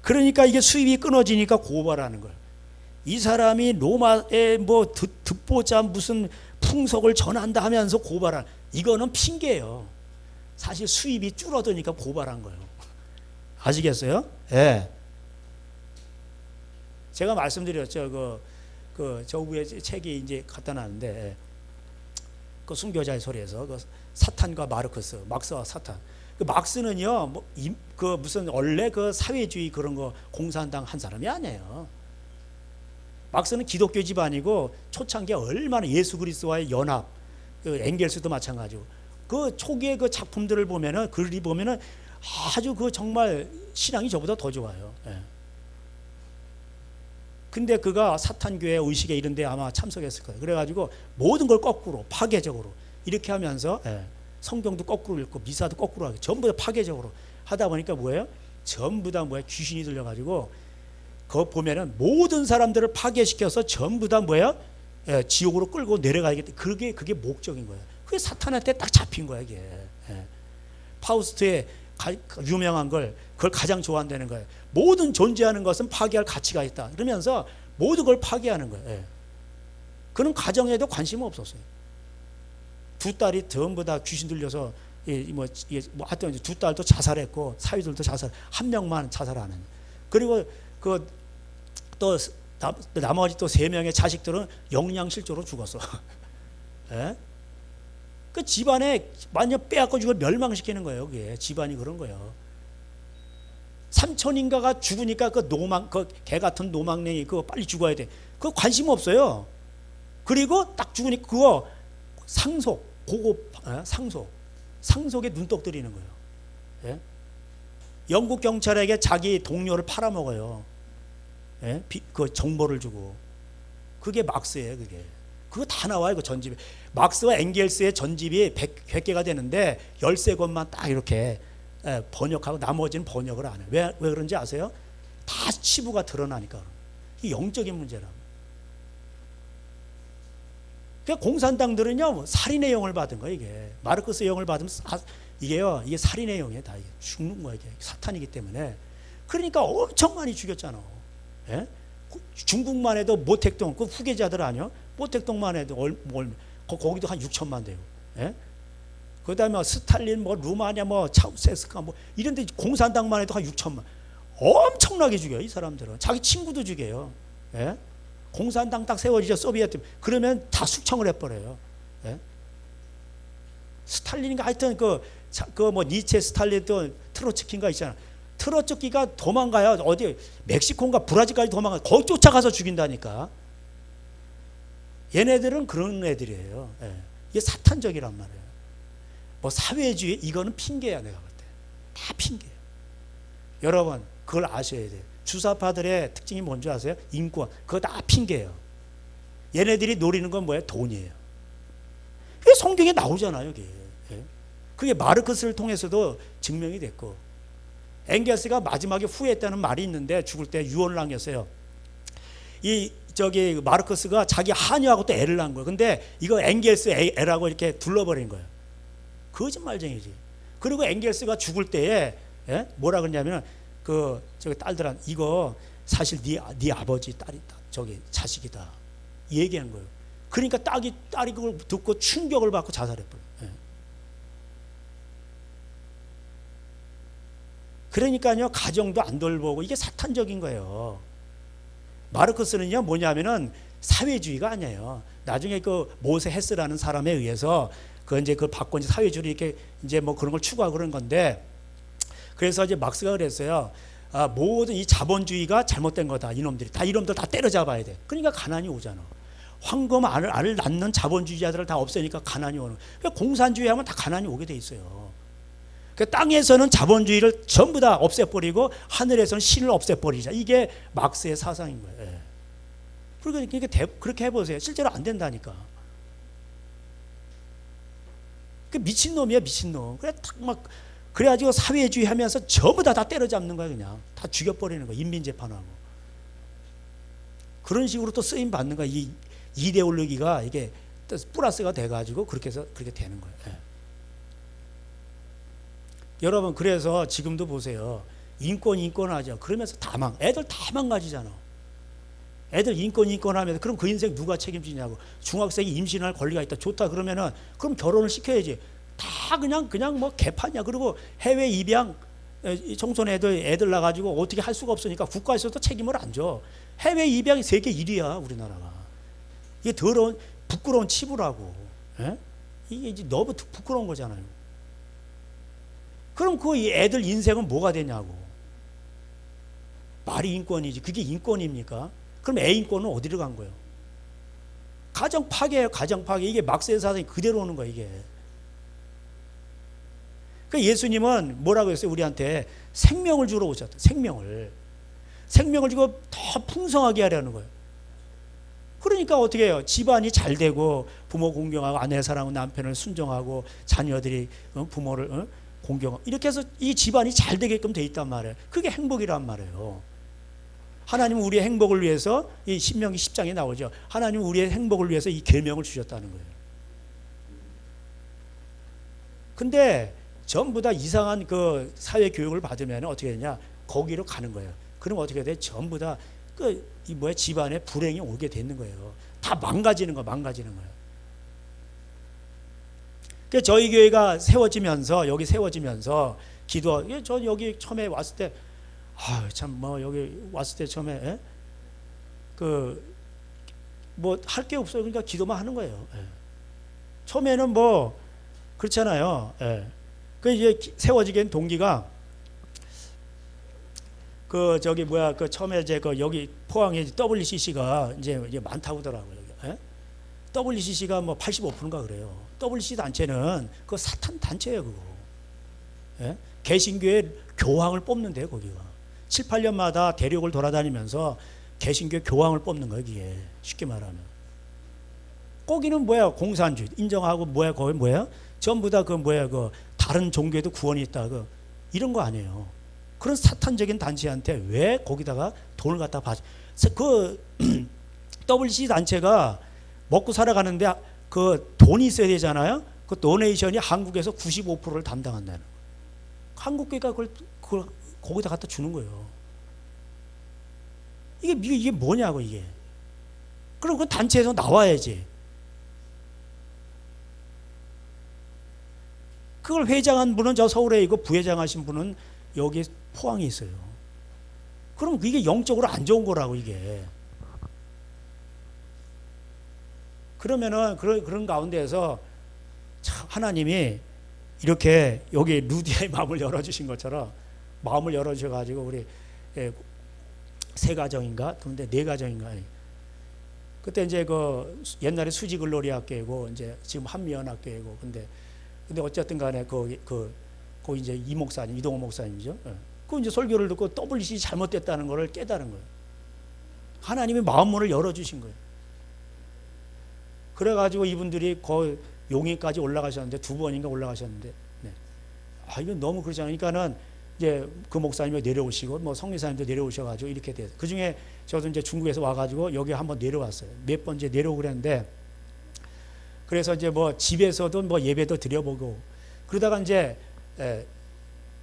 그러니까 이게 수입이 끊어지니까 고발하는 거예요. 이 사람이 로마에 뭐 듣보자 무슨 풍속을 전한다 하면서 고발한 이거는 핑계예요. 사실 수입이 줄어드니까 고발한 거예요. 아시겠어요? 예. 제가 말씀드렸죠. 저 위에 책이 이제 갖다 놨는데, 그 순교자의 소리에서 그 사탄과 마르크스, 막스와 사탄. 그 막스는요, 그 무슨 원래 그 사회주의 그런 거 공산당 한 사람이 아니에요. 막스는 기독교 집안이고 초창기에 얼마나 예수 그리스도와의 연합, 그 엥겔스도 마찬가지고 그 초기의 그 작품들을 보면은 글이 보면은 아주 그 정말 신앙이 저보다 더 좋아요. 예. 근데 그가 사탄교회 의식에 이런 데 아마 참석했을 거예요. 그래가지고 모든 걸 거꾸로 파괴적으로 이렇게 하면서 성경도 거꾸로 읽고 미사도 거꾸로 하고 전부 다 파괴적으로 하다 보니까 뭐예요? 전부 다 뭐야? 귀신이 들려가지고 그거 보면은 모든 사람들을 파괴시켜서 전부 다 뭐야? 지옥으로 끌고 내려가야겠다. 그게 목적인 거예요. 그게 사탄한테 딱 잡힌 거야 이게. 파우스트의 유명한 그걸 가장 좋아한다는 거예요. 모든 존재하는 것은 파괴할 가치가 있다. 그러면서 모든 걸 파괴하는 거예요. 그는 가정에도 관심 없었어요. 두 딸이 전부 다 귀신 들려서 하여튼 두 딸도 자살했고 사위들도 자살, 한 명만 자살하는. 그리고 또 나머지 또 세 명의 자식들은 영양실조로 죽었어. 그 집안에 완전 빼앗고 죽어 멸망시키는 거예요. 그게 집안이 그런 거예요. 삼촌인가가 죽으니까 그 개 같은 노망냉이 그거 빨리 죽어야 돼. 그거 관심 없어요. 그리고 딱 죽으니까 그거 상속에 눈독 들이는 거예요. 예? 영국 경찰에게 자기 동료를 팔아먹어요. 예? 그 정보를 주고. 그게 막스예요. 그거 다 나와요. 그 전집에. 막스와 엥겔스의 전집이 100개가 되는데 13권만 딱 이렇게 번역하고 나머지는 번역을 안 해요. 왜 그런지 아세요? 다 치부가 드러나니까. 이 영적인 문제라. 그러니까 공산당들은요, 살인의 영을 받은 거예요, 이게. 마르크스 영을 받으면 이게 살인의 영이에요. 다 이게 죽는 거예요. 이게 사탄이기 때문에. 그러니까 엄청 많이 죽였잖아. 예? 중국만 해도 모택동, 그 후계자들 아니요? 모택동만 해도 거기도 한 6천만 되고. 예? 그 다음에 스탈린, 루마니아, 차우세스카, 이런 데 공산당만 해도 한 6천만. 엄청나게 죽여요, 이 사람들은. 자기 친구도 죽여요. 예? 공산당 딱 세워지죠, 소비에트. 그러면 다 숙청을 해버려요. 예? 스탈린인가 하여튼 니체, 스탈린, 또 트로츠키인가 있잖아. 트로츠키가 도망가요. 어디, 멕시코인가 브라질까지 도망가요. 거기 쫓아가서 죽인다니까. 얘네들은 그런 애들이에요. 예. 이게 사탄적이란 말이에요. 사회주의, 이거는 핑계야, 내가 볼 때. 다 핑계예요. 여러분, 그걸 아셔야 돼요. 주사파들의 특징이 뭔지 아세요? 인권. 그거 다 핑계예요. 얘네들이 노리는 건 뭐예요? 돈이에요. 그게 성경에 나오잖아요, 그게. 예. 그게 마르크스를 통해서도 증명이 됐고. 엥겔스가 마지막에 후회했다는 말이 있는데 죽을 때 유언을 남겼어요. 마르크스가 자기 한유하고 또 애를 낳은 거예요. 근데 이거 엥겔스 애라고 이렇게 둘러버린 거예요. 거짓말쟁이지. 그리고 엥겔스가 죽을 때에 뭐라 그러냐면 딸들한 이거 사실 네 아버지 딸이다. 자식이다. 얘기한 거예요. 그러니까 딸이 그걸 듣고 충격을 받고 자살했어요. 그러니까요, 가정도 안 돌보고 이게 사탄적인 거예요. 마르크스는요, 뭐냐면은 사회주의가 아니에요. 나중에 모세 헤스라는 사람에 의해서 그걸 바꿔 사회주의 이렇게 그런 걸 추구하고 그런 건데, 그래서 막스가 그랬어요. 모든 이 자본주의가 잘못된 거다. 이놈들 다 때려잡아야 돼. 그러니까 가난이 오잖아. 황금 알을 낳는 자본주의자들을 다 없애니까 가난이 오는. 그러니까 공산주의 하면 다 가난이 오게 돼 있어요. 땅에서는 자본주의를 전부 다 없애버리고 하늘에서는 신을 없애버리자. 이게 막스의 사상인 거예요. 예. 그러니까 그렇게 해보세요. 실제로 안 된다니까. 미친놈이야, 미친놈. 그래가지고 사회주의 하면서 전부 다 때려잡는 거야, 그냥. 다 죽여버리는 거야, 인민재판하고. 그런 식으로 또 쓰임 받는 거야. 이 이데올로기가 이게 플러스가 돼가지고 그렇게 되는 거예요. 예. 여러분, 그래서 지금도 보세요. 인권 하죠. 그러면서 애들 다 망가지잖아. 애들 인권 하면서 그럼 그 인생 누가 책임지냐고. 중학생이 임신할 권리가 있다. 좋다 그러면은 그럼 결혼을 시켜야지. 다 그냥 개판이야. 그리고 해외 입양 청소년 애들 나가지고 어떻게 할 수가 없으니까 국가에서도 책임을 안 줘. 해외 입양이 세계 1위야, 우리나라가. 이게 부끄러운 치부라고. 예? 이게 이제 너무 부끄러운 거잖아요. 그럼 애들 인생은 뭐가 되냐고. 말이 인권이지. 그게 인권입니까? 그럼 애 인권은 어디로 간 거예요? 가정 파괴예요, 가정 파괴. 이게 막스의 사상이 그대로 오는 거예요, 이게. 그러니까 예수님은 뭐라고 했어요? 우리한테 생명을 주러 오셨다. 생명을 주고 더 풍성하게 하려는 거예요. 그러니까 어떻게 해요? 집안이 잘 되고 부모 공경하고 아내 사랑하고 남편을 순종하고 자녀들이 부모를 공경하고 이렇게 해서 이 집안이 잘 되게끔 돼 있단 말이에요. 그게 행복이란 말이에요. 하나님은 우리의 행복을 위해서 이 신명기 10장에 나오죠. 하나님은 우리의 행복을 위해서 이 계명을 주셨다는 거예요. 근데 전부 다 이상한 사회 교육을 받으면 어떻게 되냐? 거기로 가는 거예요. 그럼 어떻게 돼? 전부 다 집안에 불행이 오게 되는 거예요. 다 망가지는 거예요. 그러니까 저희 교회가 여기 세워지면서 저 여기 처음에 왔을 때, 여기 왔을 때 처음에, 할 게 없어요. 그러니까 기도만 하는 거예요. 예. 처음에는 그렇잖아요. 예. 이제 세워지게 된 동기가, 처음에 여기 포항에 WCC가 이제 많다고 하더라고요. 예? WCC가 85%인가 그래요. WCC 단체는 사탄 단체예요, 그거. 예? 개신교회 교황을 뽑는데요, 거기가. 7, 8년마다 대륙을 돌아다니면서 개신교 교황을 뽑는 거예요, 이게. 쉽게 말하면. 거기는 뭐야? 공산주의 인정하고 뭐야? 거기 뭐야? 전부 다 그 뭐야? 그 다른 종교에도 구원이 있다. 그 이런 거 아니에요. 그런 사탄적인 단체한테 왜 거기다가 돈을 갖다 받? 그 WC 단체가 먹고 살아가는데 그 돈이 있어야 되잖아요. 그 도네이션이 한국에서 95%를 담당한다는. 한국교회가 그걸 거기다 갖다 주는 거예요. 이게 뭐냐고 이게. 그럼 그 단체에서 나와야지. 그걸 회장한 분은 저 서울에 있고 부회장 하신 분은 여기 포항에 있어요. 그럼 이게 영적으로 안 좋은 거라고 이게. 그러면은 그런 가운데에서 참 하나님이 이렇게 여기 루디아의 마음을 열어주신 것처럼 마음을 열어주셔가지고 우리 세 가정인가? 근데 네 가정인가? 그때 이제 그 옛날에 수지글로리아교회고 이제 지금 한미연합교회고 근데 어쨌든 간에 거기 이제 이 목사님 이동호 목사님이죠. 그 이제 설교를 듣고 WC 잘못됐다는 것을 깨달은 거예요. 하나님이 마음문을 열어주신 거예요. 그래가지고 이분들이 거의 용인까지 올라가셨는데 2번인가 올라가셨는데, 네. 이건 너무 그러지 않으니까는 이제 그 목사님이 내려오시고 뭐 성리사님도 내려오셔가지고 이렇게 돼서 그 중에 저도 이제 중국에서 와가지고 여기 한번 내려왔어요. 몇 번 이제 내려오고 그랬는데 그래서 이제 뭐 집에서도 뭐 예배도 드려보고 그러다가 이제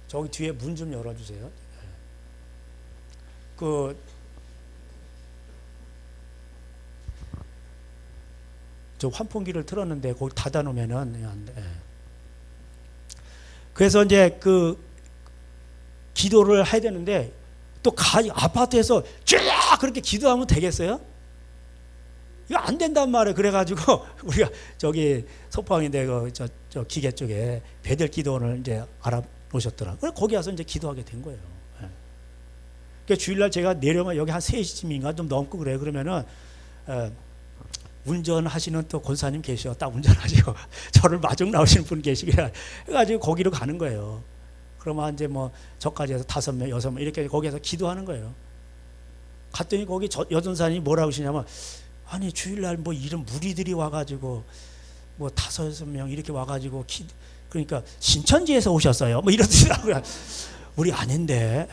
저기 뒤에 문 좀 열어주세요. 저 환풍기를 틀었는데 거기 닫아놓으면은 안 돼. 그래서 이제 그 기도를 해야 되는데 또 아파트에서 쫙 그렇게 기도하면 되겠어요? 이거 안 된단 말이에요. 그래가지고 우리가 저기 소포항인데 저 기계 쪽에 배들 기도원을 이제 알아놓으셨더라. 그래서 거기 와서 이제 기도하게 된 거예요. 그러니까 주일날 제가 내려면 여기 한 3시쯤인가 좀 넘고 그래요. 그러면은 운전하시는 또 권사님 계셔. 딱 운전하시고 저를 마중 나오시는 분 계시게 해가지고 거기로 가는 거예요. 그러면 이제 뭐 저까지 해서 5명, 6명 이렇게 거기에서 기도하는 거예요. 갔더니 거기 여전사님이 뭐라고 하시냐면 아니 주일날 뭐 이런 무리들이 와가지고 뭐 5, 6명 이렇게 와가지고 그러니까 신천지에서 오셨어요. 뭐 이러더라고요. 우리 아닌데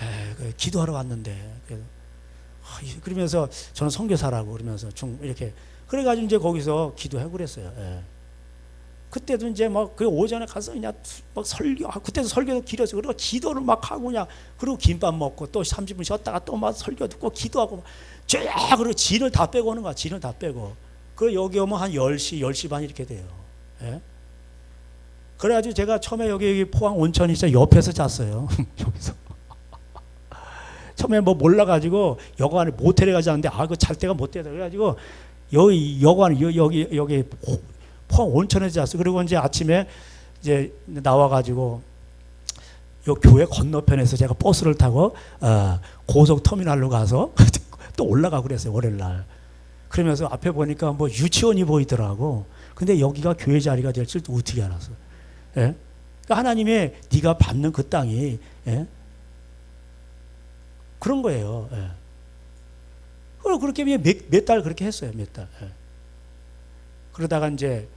기도하러 왔는데 그러면서 저는 선교사라고 그러면서 이렇게 그래가지고 이제 거기서 기도하고 그랬어요. 그때도 이제 막 그 오전에 가서 그냥 막 설교, 그때도 설교도 길어서 그리고 기도를 막 하고 그냥 그리고 김밥 먹고 또 30분 쉬었다가 또 막 설교 듣고 기도하고 쫙 그리고 진을 다 빼고 오는 거야. 진을 다 빼고. 그 여기 오면 한 10시, 10시 반 이렇게 돼요. 그래가지고 제가 처음에 여기 포항 온천이 있어 옆에서 잤어요. 여기서. 처음에 뭐 몰라가지고 여관에 모텔에 가지 않는데 그 잘 때가 못 되다. 그래가지고 여기 여관 여기 포항 온천에서 잤어요. 그리고 이제 아침에 이제 나와가지고 요 교회 건너편에서 제가 버스를 타고 고속 터미널로 가서 또 올라가고 그랬어요. 월요일 날. 그러면서 앞에 보니까 뭐 유치원이 보이더라고. 근데 여기가 교회 자리가 될 줄 어떻게 알았어? 그러니까 하나님의 네가 밟는 그 땅이 그런 거예요. 그리고 그렇게 몇 달 그렇게 했어요. 몇 달. 그러다가 이제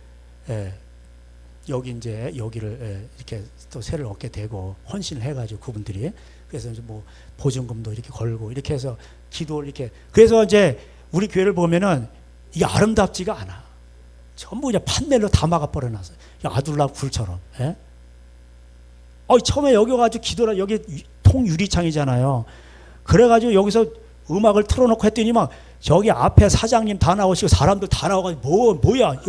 여기를 이렇게 또 세를 얻게 되고 헌신을 해가지고 그분들이 그래서 이제 뭐 보증금도 이렇게 걸고 이렇게 해서 기도를 이렇게 그래서 이제 우리 교회를 보면은 이게 아름답지가 않아. 전부 그냥 판넬로 다 막아 버려놨어요. 아둘람 굴처럼. 처음에 여기 와가지고 기도를 여기 통유리창이잖아요. 그래가지고 여기서 음악을 틀어놓고 했더니 막 저기 앞에 사장님 다 나오시고 사람들 다 나와가지고 뭐야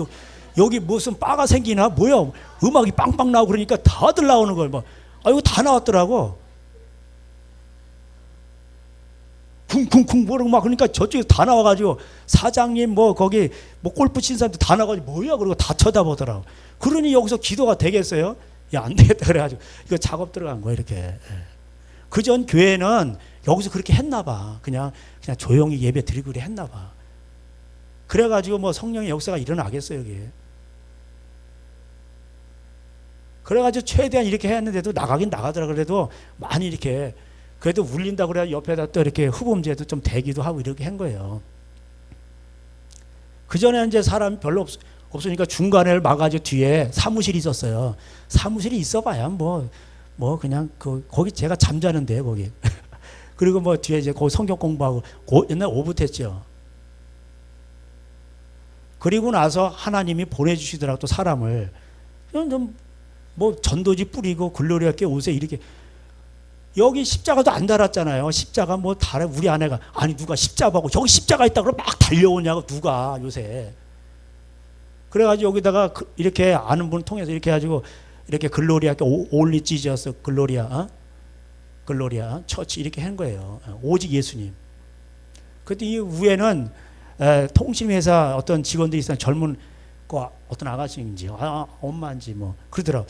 여기 무슨 바가 생기나 뭐야 음악이 빵빵 나오고 그러니까 다들 나오는 걸 막 이거 다 나왔더라고. 쿵쿵쿵 뭐라고 막 그러니까 저쪽에 다 나와가지고 사장님 뭐 거기 뭐 골프 친 사람들 다 나와가지고 뭐야 그러고 다 쳐다보더라고. 그러니 여기서 기도가 되겠어요? 야 안 되겠다 그래가지고 이거 작업 들어간 거야 이렇게. 그전 교회는 여기서 그렇게 했나 봐. 그냥 조용히 예배 드리고 그래 했나 봐. 그래가지고 뭐 성령의 역사가 일어나겠어요 여기에. 그래가지고 최대한 이렇게 했는데도 나가긴 나가더라. 그래도 많이 이렇게 그래도 울린다 그래야 옆에다 또 이렇게 흡음재도 좀 대기도 하고 이렇게 한 거예요. 그 전에 이제 사람이 별로 없으니까 중간에 막아가지고 뒤에 사무실이 있었어요. 사무실이 있어봐야 뭐 그냥 거기 제가 잠자는데 거기. 그리고 뭐 뒤에 이제 거기 성경 공부하고 옛날 오붓했죠. 그리고 나서 하나님이 보내주시더라고 또 사람을 좀 뭐 전도지 뿌리고 글로리아 께 오세요 이렇게. 여기 십자가도 안 달았잖아요. 십자가 뭐 달아 우리 아내가 아니 누가 십자가고 여기 십자가 있다 그러면 막 달려오냐고 누가 요새. 그래가지고 여기다가 이렇게 아는 분 통해서 이렇게 해가지고 이렇게 글로리아 올리 지저스 글로리아 처치 이렇게 한 거예요. 오직 예수님. 그때 이 위에는 통신회사 어떤 직원들이 있어요. 젊은 어떤 아가씨인지 엄마인지 뭐 그러더라고.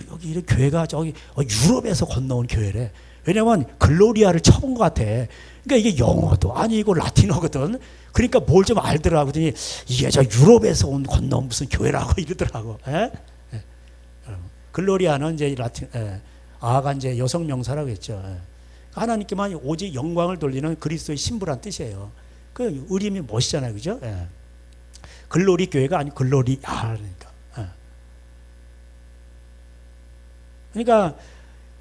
여기 이런 교회가 저기 유럽에서 건너온 교회래. 왜냐면 글로리아를 쳐본 것 같아. 그러니까 이게 영어도 아니고 라틴어거든. 그러니까 뭘 좀 알더라고. 그랬더니 이게 저 유럽에서 건너온 무슨 교회라고 이러더라고. 글로리아는 이제 라틴 아가 이제 여성 명사라고 했죠. 하나님께만 오직 영광을 돌리는 그리스도의 신부란 뜻이에요. 그 의림이 멋있잖아요, 그죠? 글로리 교회가 아니 글로리아 그러니까. 그러니까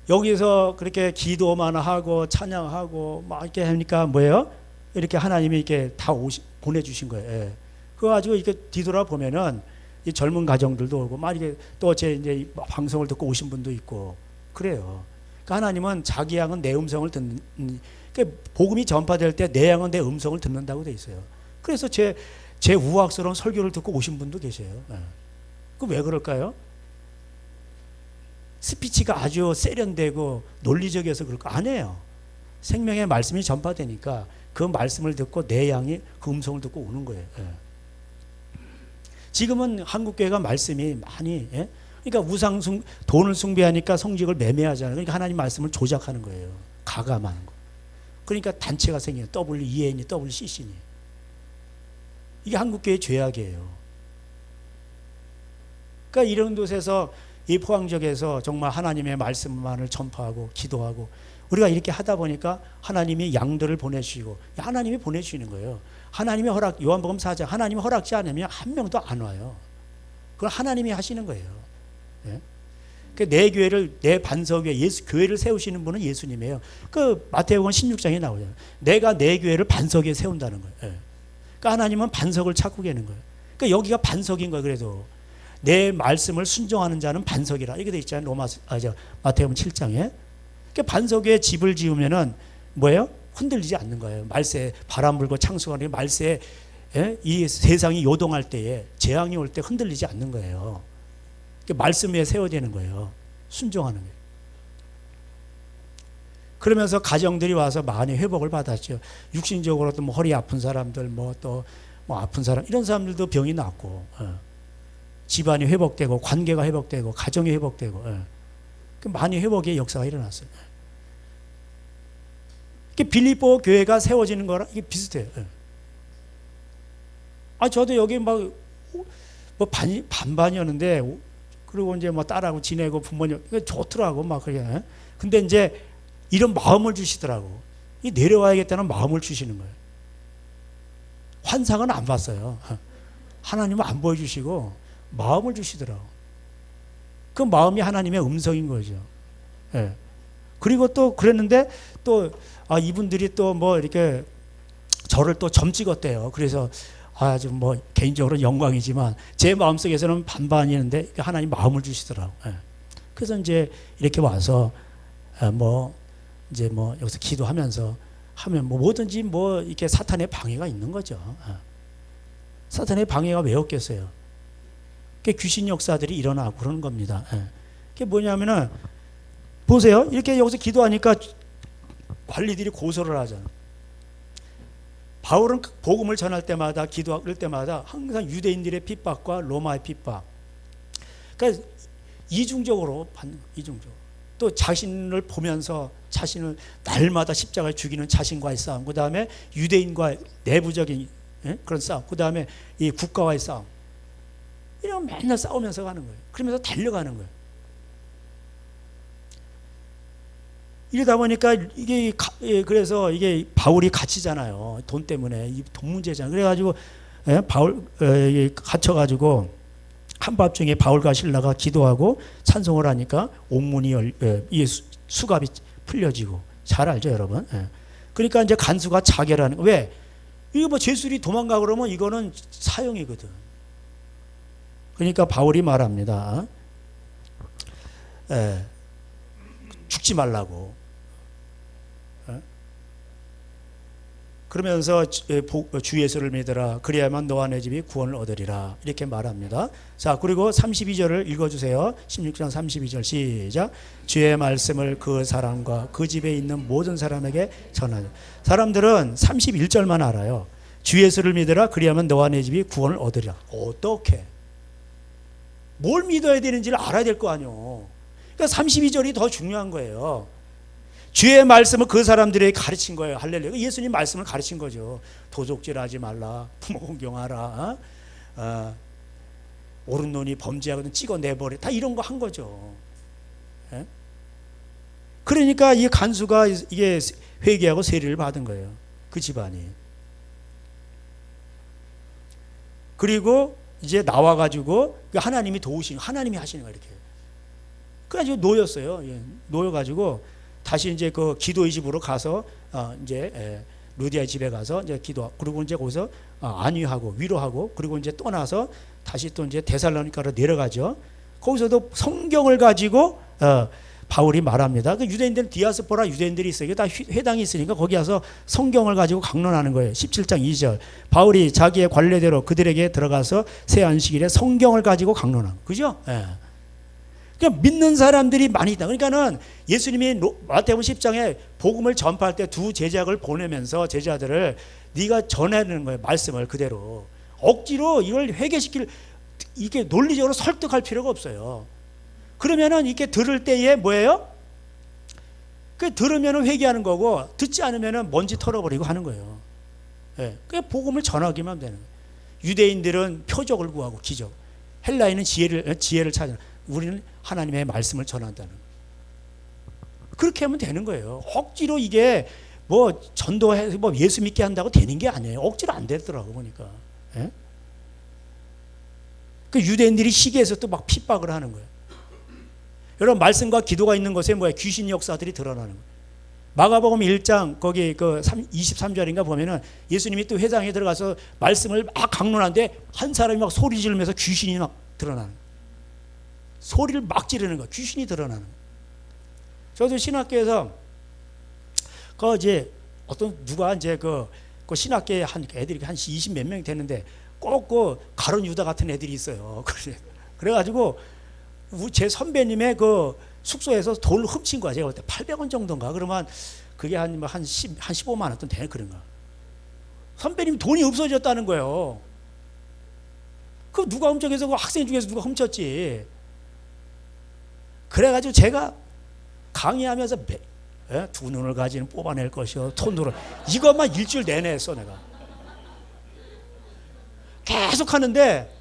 여기서 그렇게 기도만 하고 찬양하고 막 이렇게 하니까 뭐예요? 이렇게 하나님이 이렇게 다 보내주신 거예요. 그거 가지고 이렇게 뒤돌아 보면은 이 젊은 가정들도 오고 막 이게 또 제 이제 방송을 듣고 오신 분도 있고 그래요. 그러니까 하나님은 자기 양은 내 음성을 듣는. 그러니까 복음이 전파될 때 내 양은 내 음성을 듣는다고 돼 있어요. 그래서 제 우악스러운 설교를 듣고 오신 분도 계세요. 그 왜 그럴까요? 스피치가 아주 세련되고 논리적이어서 그럴 거 아니에요. 생명의 말씀이 전파되니까 그 말씀을 듣고 내 양이 그 음성을 듣고 오는 거예요. 지금은 한국교회가 말씀이 많이 그러니까 돈을 숭배하니까 성직을 매매하잖아요. 그러니까 하나님 말씀을 조작하는 거예요. 가감하는 거. 그러니까 단체가 생겨요. WEN이 WCC니. 이게 한국교회의 죄악이에요. 그러니까 이런 곳에서 이 포항 지역에서 정말 하나님의 말씀만을 전파하고 기도하고 우리가 이렇게 하다 보니까 하나님이 양들을 보내주시고 하나님이 보내주시는 거예요. 하나님의 허락, 요한복음 4장 하나님이 허락지 않으면 한 명도 안 와요. 그걸 하나님이 하시는 거예요. 내 교회를 내 반석 위에 교회를 세우시는 분은 예수님이에요. 그 마태복음 16장에 나오잖아요. 내가 내 교회를 반석 위에 세운다는 거예요. 그러니까 하나님은 반석을 찾고 계는 거예요. 그러니까 여기가 반석인 거예요. 그래도 내 말씀을 순종하는 자는 반석이라 이렇게 돼 있잖아요. 마태복음 7장에. 그러니까 반석 위에 집을 지으면은 뭐예요? 흔들리지 않는 거예요. 말세에 바람 불고 창수가 나고 말세에 이 세상이 요동할 때에 재앙이 올 때 흔들리지 않는 거예요. 그러니까 말씀 위에 세워지는 거예요. 순종하는 거예요. 그러면서 가정들이 와서 많이 회복을 받았죠. 육신적으로도 뭐 허리 아픈 사람들, 또 아픈 사람 이런 사람들도 병이 낫고, 집안이 회복되고, 관계가 회복되고, 가정이 회복되고, 많이 회복의 역사가 일어났어요. 빌립보 교회가 세워지는 거랑 이게 비슷해요. 저도 여기 반반이었는데, 그리고 이제 딸하고 지내고 부모님 좋더라고 그게. 근데 이제 이런 마음을 주시더라고. 이 내려와야겠다는 마음을 주시는 거예요. 환상은 안 봤어요. 하나님은 안 보여주시고 마음을 주시더라고. 그 마음이 하나님의 음성인 거죠. 그리고 또 그랬는데 또 이분들이 또 이렇게 저를 또 점 찍었대요. 그래서 아주 개인적으로 영광이지만 제 마음속에서는 반반이는데 하나님 마음을 주시더라고. 그래서 이제 이렇게 와서 이제 여기서 기도하면서 하면 뭐든지 이렇게 사탄의 방해가 있는 거죠. 사탄의 방해가 왜 없겠어요? 그게 귀신 역사들이 일어나고 그러는 겁니다. 그게 뭐냐면은 보세요. 이렇게 여기서 기도하니까 관리들이 고소를 하잖아요. 바울은 복음을 전할 때마다 기도할 때마다 항상 유대인들의 핍박과 로마의 핍박. 그러니까 이중적으로 또 자신을 보면서 자신을 날마다 십자가에 죽이는 자신과의 싸움. 그 다음에 유대인과의 내부적인 그런 싸움. 그 다음에 이 국가와의 싸움. 그냥 맨날 싸우면서 가는 거예요. 그러면서 달려가는 거예요. 이러다 보니까 이게 그래서 이게 바울이 갇히잖아요. 돈 때문에 이 돈 문제잖아요. 그래가지고 바울 갇혀가지고 한밤중에 바울과 실라가 기도하고 찬송을 하니까 옥문이 수갑이 풀려지고 잘 알죠, 여러분? 그러니까 이제 간수가 자결하는 왜? 이거 뭐 죄수들이 도망가 그러면 이거는 사형이거든. 그러니까 바울이 말합니다. 죽지 말라고. 그러면서 주 예수를 믿으라. 그래야만 너와 내 집이 구원을 얻으리라. 이렇게 말합니다. 자, 그리고 32절을 읽어주세요. 16장 32절 시작. 주의 말씀을 그 사람과 그 집에 있는 모든 사람에게 전하라. 사람들은 31절만 알아요. 주 예수를 믿으라. 그래야만 너와 내 집이 구원을 얻으리라. 어떻게? 뭘 믿어야 되는지를 알아야 될 거 아니에요. 그러니까 32절이 더 중요한 거예요. 주의 말씀을 그 사람들에게 가르친 거예요. 할렐루야. 예수님 말씀을 가르친 거죠. 도적질하지 말라. 부모 공경하라. 옳은 놈이 범죄하거든 찍어내버려. 다 이런 거 한 거죠. 예? 그러니까 이 간수가 이게 회개하고 세리를 받은 거예요. 그 집안이. 그리고 이제 나와가지고 하나님이 도우시는, 하나님이 하시는 거예요. 이렇게. 그래가지고 놓였어요. 놓여가지고 다시 이제 그 기도의 집으로 가서 이제 루디아의 집에 가서 이제 기도, 그리고 이제 거기서 안위하고 위로하고, 그리고 이제 떠나서 다시 또 이제 데살로니가로 내려가죠. 거기서도 성경을 가지고 바울이 말합니다. 그 유대인들 디아스포라 유대인들이 있어요. 다 회당이 있으니까 거기 가서 성경을 가지고 강론하는 거예요. 17장 2절. 바울이 자기의 관례대로 그들에게 들어가서 새 안식일에 성경을 가지고 강론하는, 그죠? 예. 그러니까 믿는 사람들이 많이 있다. 그러니까는 예수님이 마태복음 10장에 복음을 전파할 때 두 제자를 보내면서 제자들을 네가 전하는 거예요. 말씀을 그대로. 억지로 이걸 회개시킬, 이게 논리적으로 설득할 필요가 없어요. 그러면은 이렇게 들을 때에 뭐예요? 그 들으면은 회개하는 거고, 듣지 않으면은 먼지 털어버리고 하는 거예요. 예. 그 복음을 전하기만 되는 거예요. 유대인들은 표적을 구하고 기적, 헬라인은 지혜를 찾는, 우리는 하나님의 말씀을 전한다는, 그렇게 하면 되는 거예요. 억지로 이게 뭐 전도해서 뭐 예수 믿게 한다고 되는 게 아니에요. 억지로 안 되더라고 보니까. 예? 그 유대인들이 시기에서 또 막 핍박을 하는 거예요. 여러분, 말씀과 기도가 있는 곳에 뭐야? 귀신 역사들이 드러나는 거예요. 마가복음 1장 거기 그 23절인가 보면은 예수님이 또 회당에 들어가서 말씀을 막 강론하는데 한 사람이 막 소리 지르면서 귀신이 막 드러나는 거예요. 소리를 막 지르는 거예요. 귀신이 드러나는 거예요. 저도 신학교에서 그 이제 어떤 누가 이제 그 신학교에 한 애들이 한 20 몇 명이 되는데 꼭 그 가룟 유다 같은 애들이 있어요. 그래가지고 제 선배님의 그 숙소에서 돈을 훔친 거야. 제가 볼 때 800원 정도인가. 그러면 그게 한 15만 원 돈 되는 그런가. 선배님 돈이 없어졌다는 거예요. 그 누가 훔쳐서 그 학생 중에서 누가 훔쳤지. 그래가지고 제가 강의하면서 두 눈을 가지는 뽑아낼 것이요 톤으로 이것만 일주일 내내 했어. 내가 계속 하는데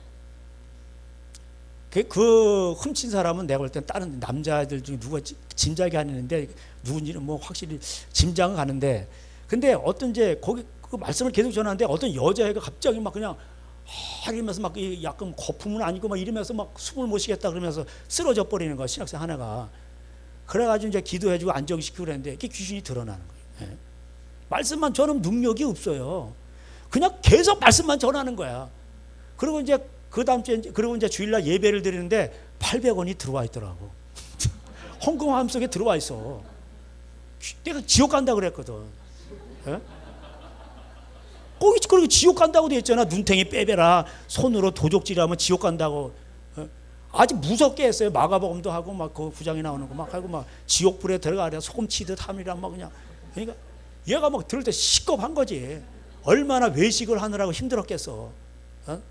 그 훔친 사람은 내가 볼 땐 다른 남자들 중에 누가 짐작이 안 했는데 누군지는 뭐 확실히 짐작은 가는데, 근데 어떤 이제 거기 그 말씀을 계속 전하는데 어떤 여자애가 갑자기 막 그냥 이러면서 막 약간 거품은 아니고 막 이러면서 막 숨을 못 쉬겠다 그러면서 쓰러져 버리는 거야, 신학생 하나가. 그래가지고 이제 기도해주고 안정시키고 그랬는데 이게 귀신이 드러나는 거예요. 예. 말씀만 전하면 능력이 없어요. 그냥 계속 말씀만 전하는 거야. 그리고 이제 그 다음 주에 그리고 이제 주일날 예배를 드리는데 800원이 들어와 있더라고. 헌금 마음속에 들어와 있어. 내가 지옥 간다 그랬거든. 예? 그리고 지옥 간다고 돼 있잖아. 눈탱이 빼베라. 손으로 도적질하면 지옥 간다고. 예? 아주 무섭게 했어요. 마가복음도 하고 막 그 구장에 나오는 거 막 하고 막 지옥불에 들어가려 소금 치듯 함이랑 막 그냥. 그러니까 얘가 막 들을 때 시겁한 거지. 얼마나 외식을 하느라고 힘들었겠어. 어?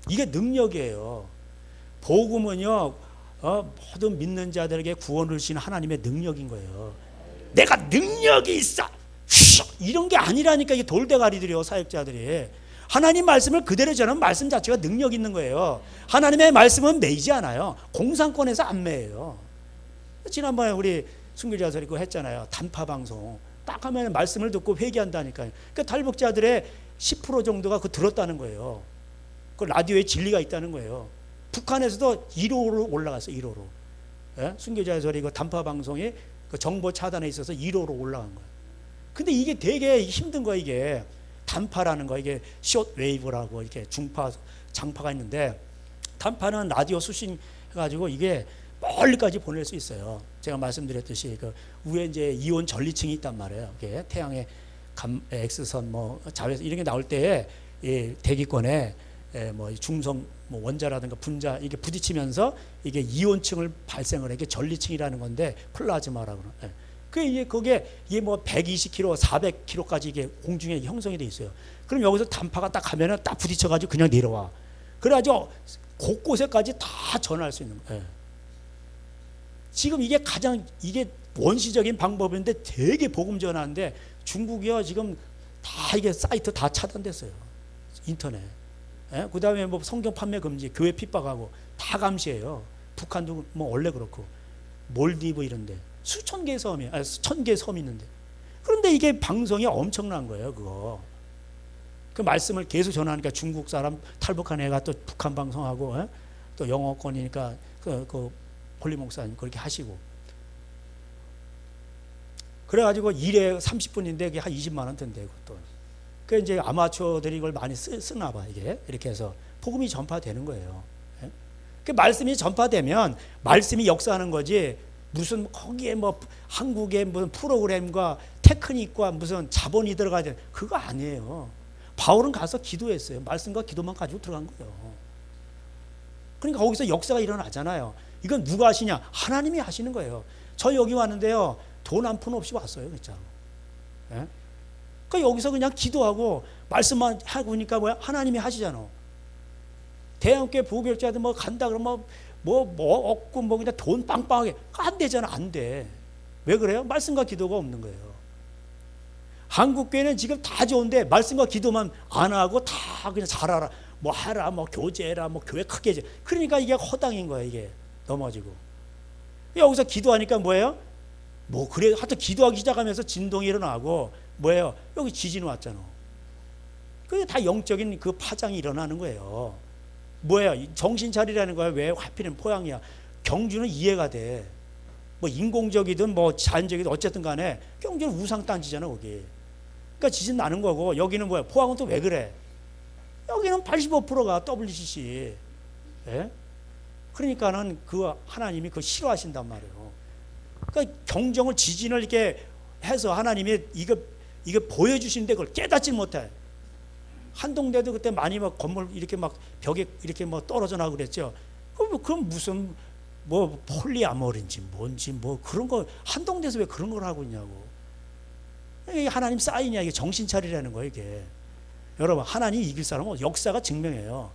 이게 능력이에요. 복음은요, 모든 믿는 자들에게 구원을 주신 하나님의 능력인 거예요. 내가 능력이 있어 이런 게 아니라니까. 이게 돌대가리들이요, 사역자들이. 하나님 말씀을 그대로 전하면 말씀 자체가 능력 있는 거예요. 하나님의 말씀은 매이지 않아요. 공산권에서 안 매여요. 지난번에 우리 순교자들이 그거 했잖아요. 단파 방송 딱 하면 말씀을 듣고 회개한다니까요. 그러니까 탈북자들의 10% 정도가 그 들었다는 거예요. 그 라디오에 진리가 있다는 거예요. 북한에서도 1호로 올라갔어요. 1호로. 예? 순교자의 소리 그 단파 방송이 그 정보 차단에 있어서 1호로 올라간 거예요. 근데 이게 되게 힘든 거예요. 이게 단파라는 거, 이게 숏 웨이브라고 이렇게 중파, 장파가 있는데, 단파는 라디오 수신 해가지고 이게 멀리까지 보낼 수 있어요. 제가 말씀드렸듯이 그 위에 이제 이온 전리층이 있단 말이에요. 이게 태양의 X선, 뭐 자외선 이런 게 나올 때에 이 대기권에 뭐 중성 뭐 원자라든가 분자 이게 부딪히면서 이게 이온층을 발생을 해. 이게 전리층이라는 건데 플라즈마라고 그러는. 그 이게 그게 이게 뭐 120km, 400km까지 이게 공중에 형성이 돼 있어요. 그럼 여기서 단파가 딱 하면은 딱 부딪혀가지고 그냥 내려와. 그래가지고 곳곳에까지 다 전할 수 있는 거예요. 지금 이게 가장 이게 원시적인 방법인데 되게 복음 전하는데 중국이요 지금 다 이게 사이트 다 차단됐어요. 인터넷. 그 다음에 뭐 성경 판매 금지, 교회 핍박하고 다 감시해요. 북한도 뭐 원래 그렇고 몰디브 이런데. 수천 개의 섬이, 수천 개의 섬이 있는데. 그런데 이게 방송이 엄청난 거예요, 그거. 그 말씀을 계속 전하니까 중국 사람 탈북한 애가 또 북한 방송하고, 또 영어권이니까 그 홀리 목사님 그렇게 하시고. 그래가지고 일에 30분인데 그게 한 20만 원 든대요, 그것도. 그 이제 아마추어들이 이걸 많이 쓰나 봐, 이게. 이렇게 해서 복음이 전파되는 거예요. 그 말씀이 전파되면 말씀이 역사하는 거지. 무슨 거기에 뭐 한국의 무슨 프로그램과 테크닉과 무슨 자본이 들어가야 돼 그거 아니에요. 바울은 가서 기도했어요. 말씀과 기도만 가지고 들어간 거예요. 그러니까 거기서 역사가 일어나잖아요. 이건 누가 하시냐? 하나님이 하시는 거예요. 저 여기 왔는데요. 돈 한 푼 없이 왔어요. 진짜. 예? 그러니까 여기서 그냥 기도하고 말씀만 하고 그러니까 뭐야? 하나님이 하시잖아. 대형교회 부교육자들 뭐 간다 그러면 뭐 없고 뭐 그냥 돈 빵빵하게 안 되잖아. 안 돼. 왜 그래요? 말씀과 기도가 없는 거예요. 한국 교회는 지금 다 좋은데 말씀과 기도만 안 하고 다 그냥 잘하라 뭐 하라 뭐 교제해라 뭐 교회 크게 해. 그러니까 이게 허당인 거야. 이게 넘어지고 여기서 기도하니까 뭐예요? 뭐 그래 하여튼 기도하기 시작하면서 진동이 일어나고 뭐예요? 여기 지진 왔잖아. 그게 다 영적인 그 파장이 일어나는 거예요. 뭐예요? 정신 차리라는 거야. 왜 하필은 포항이야? 경주는 이해가 돼. 뭐 인공적이든 뭐 자연적이든 어쨌든 간에 경주는 우상 단지잖아 거기. 그러니까 지진 나는 거고 여기는 뭐야? 포항은 또 왜 그래? 여기는 85%가 WCC. 예? 그러니까는 그 하나님이 그거 싫어하신단 말이에요. 그러니까 경정을 지진을 이렇게 해서 하나님이 이거 보여주시는데 그걸 깨닫지 못해. 한동대도 그때 많이 막 건물 이렇게 막 벽에 이렇게 뭐 떨어져 나고 그랬죠. 그럼 무슨 뭐 폴리아모리인지 뭔지 뭐 그런 거 한동대에서 왜 그런 걸 하고 있냐고. 이게 하나님 사인이야. 이게 정신 차리라는 거예요. 이게 여러분 하나님 이길 사람은 역사가 증명해요.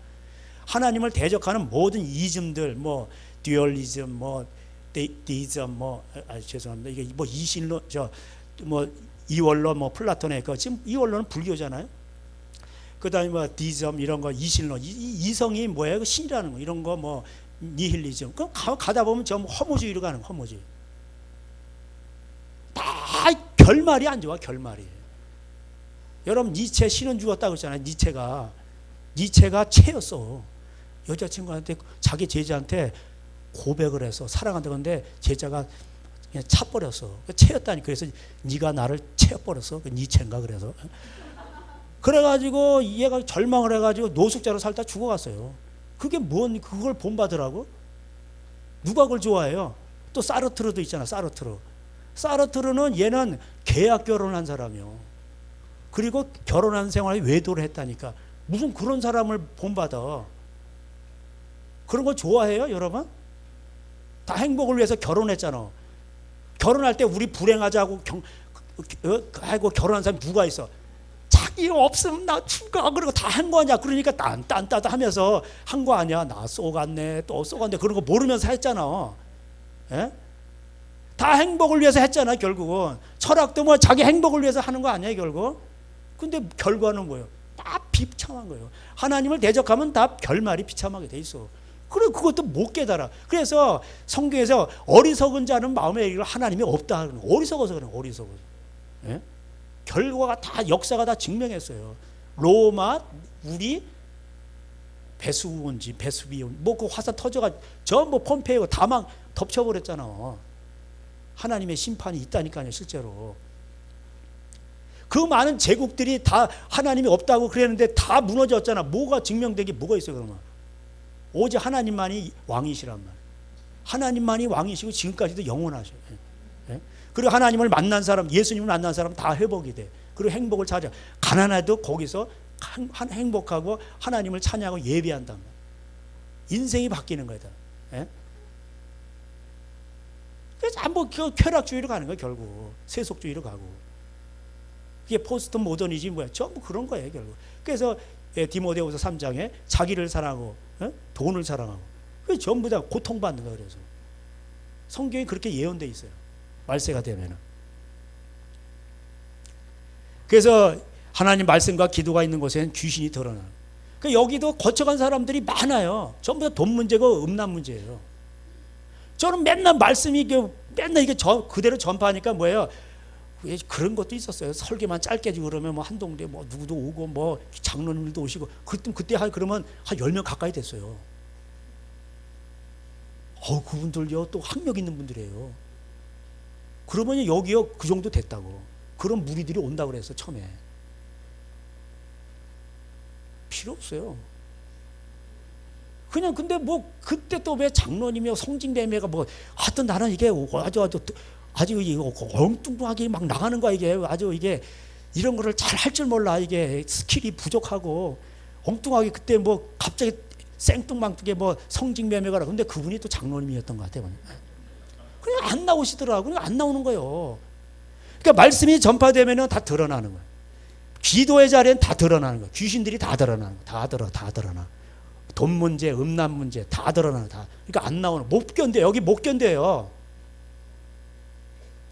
하나님을 대적하는 모든 이즘들 뭐 듀얼리즘 뭐 데이즘 뭐 죄송합니다. 이게 뭐 이신론 저 뭐 이원론 뭐 플라톤의 그 지금 이원론은 불교잖아요. 그다음에 뭐 디즘 이런 거 이신론 이성이 뭐예요? 그 신이라는 거 이런 거 뭐 니힐리즘 그럼 가다 보면 전부 허무주의로 가는 거, 허무주의. 다 결말이 안 좋아. 결말이. 여러분 니체 신은 죽었다고 했잖아요. 니체가 체였어. 여자친구한테 자기 제자한테 고백을 해서 사랑한다 근데 제자가 그냥 차버렸어. 체였다니. 그래서 네가 나를 채워버렸어. 그 니체인가 그래서. 그래가지고 얘가 절망을 해가지고 노숙자로 살다 죽어갔어요. 그게 뭔 그걸 본받으라고? 누가 그걸 좋아해요? 또 사르트르도 있잖아. 사르트르는 얘는 계약 결혼한 사람이요. 그리고 결혼한 생활에 외도를 했다니까. 무슨 그런 사람을 본받아. 그런 거 좋아해요 여러분? 다 행복을 위해서 결혼했잖아. 결혼할 때 우리 불행하자고 하고 결혼한 사람이 누가 있어? 자기 없으면 나 죽어. 그러고 다 한 거 아니야. 그러니까 딴따다 하면서 한 거 아니야. 나 쏘갔네 또 쏘갔네 그런 거 모르면서 했잖아. 예? 다 행복을 위해서 했잖아. 결국은 철학도 뭐 자기 행복을 위해서 하는 거 아니야 결국. 근데 결과는 뭐예요? 다 다 비참한 거예요. 하나님을 대적하면 다 결말이 비참하게 돼 있어. 그래 그것도 못 깨달아. 그래서 성경에서 어리석은 자는 마음에 이르기를 하나님이 없다. 어리석어서 그래. 어리석어서. 예? 결과가 다 역사가 다 증명했어요. 로마 우리 베수비온지 뭐 그 화산 터져가 전부 폼페이고 다 막 덮쳐버렸잖아. 하나님의 심판이 있다니까요. 실제로 그 많은 제국들이 다 하나님이 없다고 그랬는데 다 무너졌잖아. 뭐가 증명된 게 뭐가 있어요? 그러면 오직 하나님만이 왕이시란 말이에요. 하나님만이 왕이시고 지금까지도 영원하셔요. 예? 그리고 하나님을 만난 사람, 예수님을 만난 사람 다 회복이 돼. 그리고 행복을 찾아. 가난해도 거기서 행복하고 하나님을 찬양하고 예배한단 말이에요. 인생이 바뀌는 거다. 예? 그래서 한번 쾌락주의로 가는 거예요. 결국 세속주의로 가고. 이게 포스트 모더니즘 뭐야? 전부 그런 거예요. 결국. 그래서 디모데후서 3장에 자기를 사랑하고 돈을 사랑하고 그게 전부 다 고통받는 거예요. 그래서 성경이 그렇게 예언돼 있어요. 말세가 되면은. 그래서 하나님 말씀과 기도가 있는 곳에는 귀신이 드러나요. 그러니까 여기도 거쳐간 사람들이 많아요. 전부 다 돈 문제고 음란 문제예요. 저는 맨날 말씀이 맨날 이게 그대로 전파하니까 뭐예요? 왜 그런 것도 있었어요. 설계만 짧게 주고 그러면 뭐 한동대 뭐 누구도 오고 뭐 장로님들도 오시고 그때 그러면 한 10명 가까이 됐어요. 그분들요 또 학력 있는 분들이에요. 그러면 여기요 그 정도 됐다고. 그런 무리들이 온다고 그랬어 처음에. 필요 없어요. 그냥 근데 뭐 그때 또 왜 장로님이요 성징대매가 뭐 하여튼 나는 이게 아주 엉뚱하게 막 나가는 거야. 이게 아주 이게 이런 거를 잘 할 줄 몰라. 이게 스킬이 부족하고 엉뚱하게 그때 뭐 갑자기 생뚱망뚱하게 뭐 성징매매가라. 근데 그분이 또 장로님이었던 것 같아요. 그냥 안 나오시더라고요. 그냥 안 나오는 거예요. 그러니까 말씀이 전파되면은 다 드러나는 거예요. 기도의 자리엔 다 드러나는 거예요. 귀신들이 다 드러나는 거예요. 다 드러나. 돈 문제, 음란 문제 다 드러나는 다. 그러니까 안 나오는. 못 견뎌. 여기 못 견뎌요.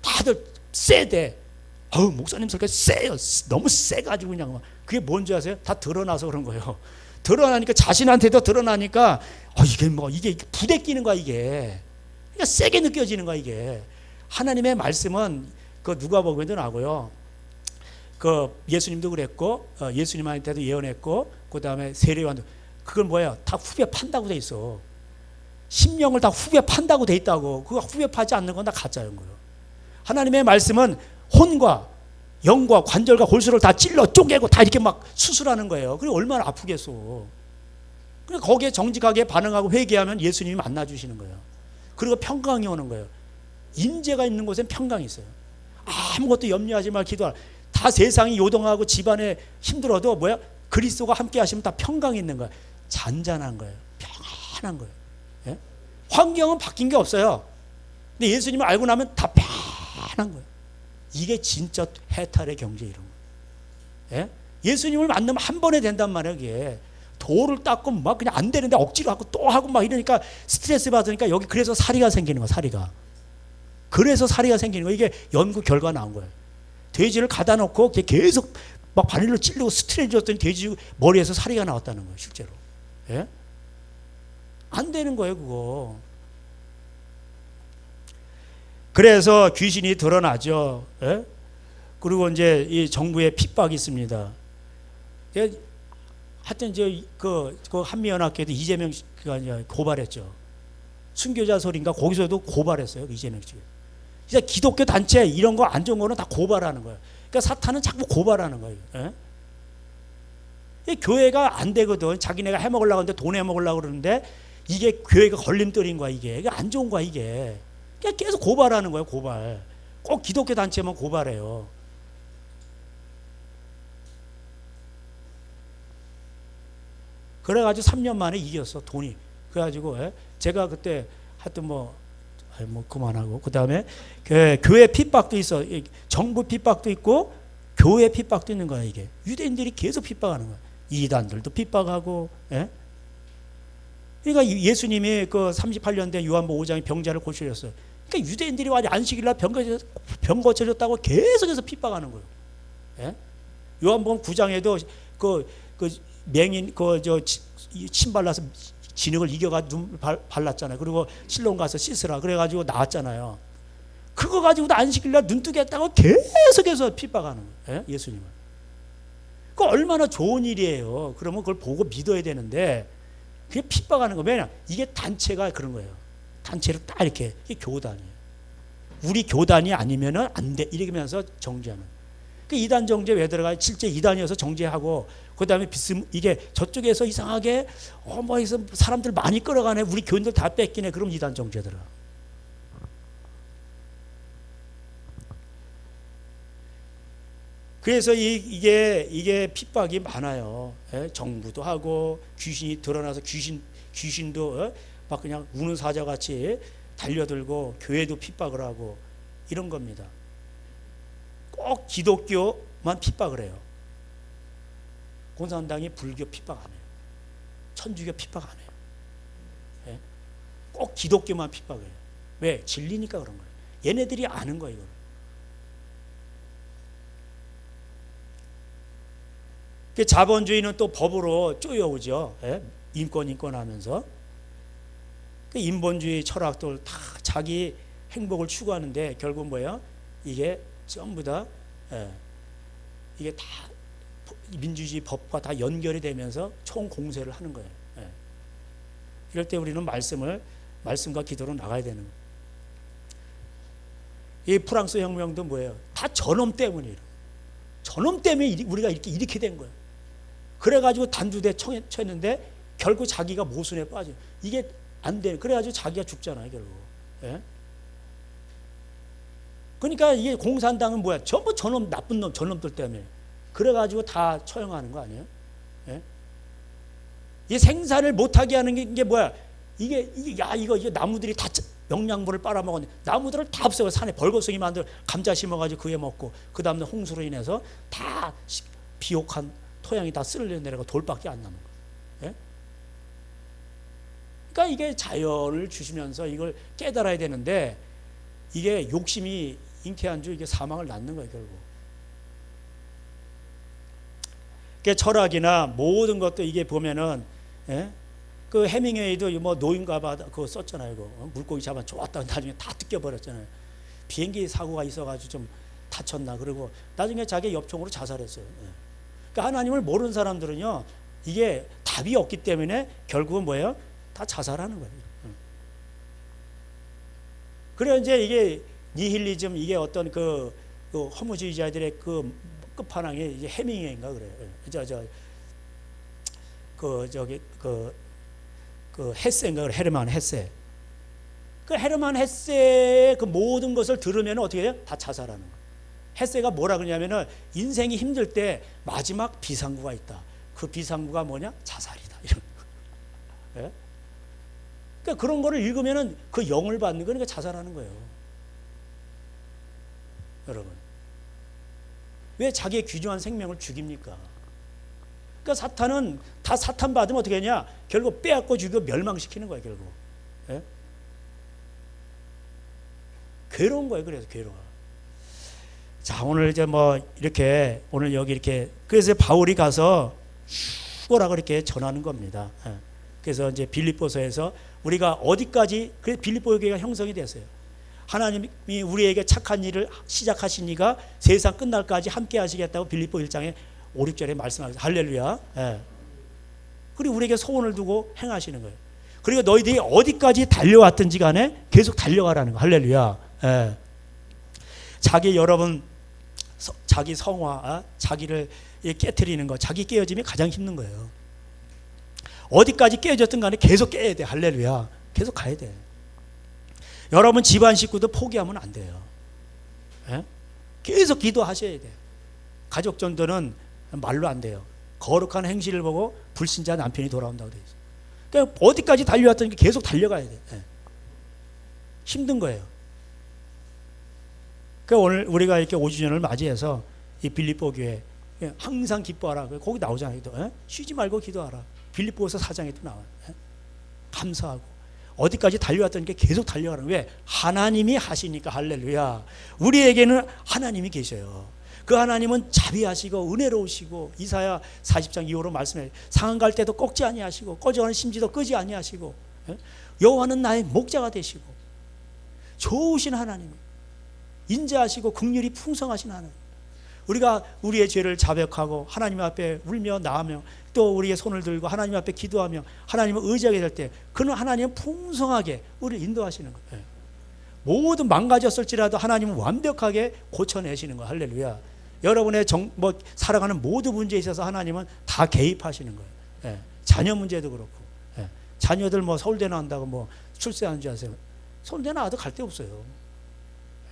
다들 세대. 목사님 소리가 세요. 너무 세가지고 그냥 그게 뭔지 아세요? 다 드러나서 그런 거예요. 드러나니까 자신한테도 드러나니까 이게 부대 끼는 거야 이게. 그러니까 세게 느껴지는 거야 이게. 하나님의 말씀은 그 누가복음에도 나고요. 그 예수님도 그랬고 예수님한테도 예언했고 그 다음에 세례요한도 그건 뭐야? 다 후벼 판다고 돼 있어. 심령을 다 후벼 판다고 돼 있다고. 그거 후벼 파지 않는 건 다 가짜인 거예요. 하나님의 말씀은 혼과 영과 관절과 골수를 다 찔러 쪼개고 다 이렇게 막 수술하는 거예요. 그래 얼마나 아프겠어. 그래 거기에 정직하게 반응하고 회개하면 예수님이 만나주시는 거예요. 그리고 평강이 오는 거예요. 임재가 있는 곳엔 평강이 있어요. 아무것도 염려하지 말 기도하라. 다 세상이 요동하고 집안에 힘들어도 뭐야? 그리스도가 함께 하시면 다 평강이 있는 거예요. 잔잔한 거예요. 평안한 거예요. 예? 환경은 바뀐 게 없어요. 근데 예수님을 알고 나면 다 편한 거예요. 이게 진짜 해탈의 경제 이런 거예요. 예? 예수님을 만나면 한 번에 된단 말이에요. 이게 돌을 닦고 막 그냥 안 되는데 억지로 하고 또 하고 막 이러니까 스트레스 받으니까 여기 그래서 사리가 생기는 거예요. 사리가. 그래서 사리가 생기는 거예요. 이게 연구 결과 나온 거예요. 돼지를 가다 놓고 계속 막 바늘로 찔르고 스트레스 줬더니 돼지 머리에서 사리가 나왔다는 거예요. 실제로. 예? 안 되는 거예요. 그거. 그래서 귀신이 드러나죠. 예? 그리고 이제 이 정부의 핍박이 있습니다. 하여튼 그 한미연합회도 이재명 씨가 고발했죠. 순교자 소리인가 거기서도 고발했어요. 이재명 씨. 이제 기독교 단체 이런 거 안 좋은 거는 다 고발하는 거예요. 그러니까 사탄은 자꾸 고발하는 거예요. 예? 교회가 안 되거든. 자기네가 해먹으려고 하는데 돈 해먹으려고 그러는데 이게 교회가 걸림돌인 거야. 이게 안 좋은 거야. 이게. 그냥 계속 고발하는 거예요. 고발. 꼭 기독교 단체만 고발해요. 그래가지고 3년 만에 이겼어. 돈이. 그래가지고 제가 그때 하여튼 뭐 그만하고 그 다음에 교회 핍박도 있어. 정부 핍박도 있고 교회 핍박도 있는 거야. 이게 유대인들이 계속 핍박하는 거야. 이단들도 핍박하고. 예? 그러니까 예수님이 그 38년 된 요한복음 5장에 병자를 고치셨어요. 그러니까 유대인들이 와서 안식일날 병 고쳐졌다고 계속해서 핍박하는 거예요. 예? 요한복음 9장에도 그 그 맹인 침 발라서 진흙을 이겨가 눈 발랐잖아요. 그리고 실로원 가서 씻으라 그래가지고 나왔잖아요. 그거 가지고도 안 시키려 눈 뜨게 했다고 계속해서 핍박하는 거예요. 예수님은. 그 얼마나 좋은 일이에요. 그러면 그걸 보고 믿어야 되는데 그게 핍박하는 거예요. 왜냐? 이게 단체가 그런 거예요. 단체로 딱 이렇게 이게 교단이에요. 우리 교단이 아니면은 안 돼. 이러면서 정죄하는. 그 이단 정죄 왜 들어가요? 실제 이단이어서 정죄하고 그다음에 이게 저쪽에서 이상하게 뭐 해서 사람들 많이 끌어가네. 우리 교인들 다 뺏기네. 그럼 이단 정죄 들어가. 그래서 이게 핍박이 많아요. 예? 정부도 하고 귀신이 드러나서 귀신도 막 그냥 우는 사자같이 달려들고 교회도 핍박을 하고 이런 겁니다. 꼭 기독교만 핍박을 해요. 공산당이 불교 핍박 안 해요. 천주교 핍박 안 해요. 예? 꼭 기독교만 핍박을 해요. 왜? 진리니까 그런 거예요. 얘네들이 아는 거예요. 이걸. 자본주의는 또 법으로 쪼여오죠. 예? 인권 하면서. 인본주의 철학들 다 자기 행복을 추구하는데 결국 뭐예요? 이게 전부 다 이게 다 민주주의 법과 다 연결이 되면서 총공세를 하는 거예요. 예. 이럴 때 우리는 말씀과 기도로 나가야 되는 거예요. 이 프랑스 혁명도 뭐예요? 다 저놈 때문이에요. 저놈 때문에 우리가 이렇게 된 거예요. 그래가지고 단두대 쳤는데 결국 자기가 모순에 빠져요. 이게 안 돼. 그래가지고 자기가 죽잖아요, 결국. 예? 그러니까 이게 공산당은 뭐야? 전부 저놈, 나쁜 놈, 저놈들 때문에. 그래가지고 다 처형하는 거 아니에요? 예? 이 생산을 못하게 하는 게 뭐야? 이게 나무들이 다 영양분을 빨아먹었네. 나무들을 다 없애고 산에 벌거숭이 만들어 감자 심어가지고 그에 먹고 그 다음에 홍수로 인해서 다 비옥한 토양이 다 쓸려 내려가 돌밖에 안 남은 거예요. 예? 그러니까 이게 자연을 주시면서 이걸 깨달아야 되는데 이게 욕심이 잉태한 주 이게 사망을 낳는 거예요, 결국. 그러니까 철학이나 모든 것도 이게 보면은 예? 그 해밍웨이도 뭐 노인가봐 그거 썼잖아요. 그거. 물고기 잡아 좋았다 나중에 다 뜯겨버렸잖아요. 비행기 사고가 있어가지고 좀 다쳤나 그러고 나중에 자기 엽총으로 자살했어요. 예. 그러니까 하나님을 모르는 사람들은요 이게 답이 없기 때문에 결국은 뭐예요? 다 자살하는 거예요. 그래 이제 이게 니힐리즘 이게 어떤 그 허무주의자들의 그 끝판왕이 이제 해밍웨이인가 그래요. 그 헤세인가 그래. 헤르만 헤세. 그 헤르만 헤세의 그 모든 것을 들으면 어떻게 해요? 다 자살하는 거예요. 헤세가 뭐라 그러냐면은 인생이 힘들 때 마지막 비상구가 있다. 그 비상구가 뭐냐? 자살이다. 이런. 예? 그러니까 그런 거를 읽으면은 그 영을 받는 거니까 자살하는 거예요. 여러분. 왜 자기의 귀중한 생명을 죽입니까? 그러니까 사탄은 다 사탄 받으면 어떻게 하냐? 결국 빼앗고 죽이고 멸망시키는 거예요, 결국. 예? 괴로운 거예요, 그래서 괴로워. 자, 오늘 이제 뭐 이렇게 오늘 여기 이렇게 그래서 바울이 가서 죽어라고 이렇게 전하는 겁니다. 예. 그래서 이제 빌립보서에서 우리가 어디까지 그래서 빌립보 교회가 형성이 됐어요. 하나님이 우리에게 착한 일을 시작하신 이가 세상 끝날까지 함께 하시겠다고 빌립보 1장에 5, 6절에 말씀하셨어요. 할렐루야. 예. 그리고 우리에게 소원을 두고 행하시는 거예요. 그리고 너희들이 어디까지 달려왔든지 간에 계속 달려가라는 거예요. 할렐루야. 예. 자기 성화, 자기를 깨트리는 거, 자기 깨어짐이 가장 힘든 거예요. 어디까지 깨어졌든 간에 계속 깨야 돼. 할렐루야. 계속 가야 돼. 여러분 집안 식구도 포기하면 안 돼요. 예? 계속 기도하셔야 돼요. 가족 전도는 말로 안 돼요. 거룩한 행실을 보고 불신자 남편이 돌아온다고 되어 있어요. 그러니까 어디까지 달려왔던 게 계속 달려가야 돼요. 예. 힘든 거예요. 그러니까 오늘 우리가 이렇게 5주년을 맞이해서 이 빌립보 교회 항상 기뻐하라. 거기 나오잖아요. 예? 쉬지 말고 기도하라. 빌립보서 4장에도 나와요. 예? 감사하고 어디까지 달려왔던 게 계속 달려가는. 왜? 하나님이 하시니까. 할렐루야. 우리에게는 하나님이 계셔요. 그 하나님은 자비하시고 은혜로우시고 이사야 40장 2호로 말씀해 상한 갈 때도 꺾지 아니하시고 꺼져가는 심지도 끄지 아니하시고 여호와는 나의 목자가 되시고 좋으신 하나님, 인자하시고 긍휼이 풍성하신 하나님. 우리가 우리의 죄를 자백하고 하나님 앞에 울며 나으며 또 우리의 손을 들고 하나님 앞에 기도하며 하나님을 의지하게 될 때 그는 하나님은 풍성하게 우리를 인도하시는 거예요. 모두 망가졌을지라도 하나님은 완벽하게 고쳐내시는 거예요. 할렐루야. 여러분의 살아가는 모든 문제에 있어서 하나님은 다 개입하시는 거예요. 예. 자녀 문제도 그렇고, 예. 자녀들 서울대 나온다고 출세하는 줄 아세요? 서울대 나와도 갈 데 없어요.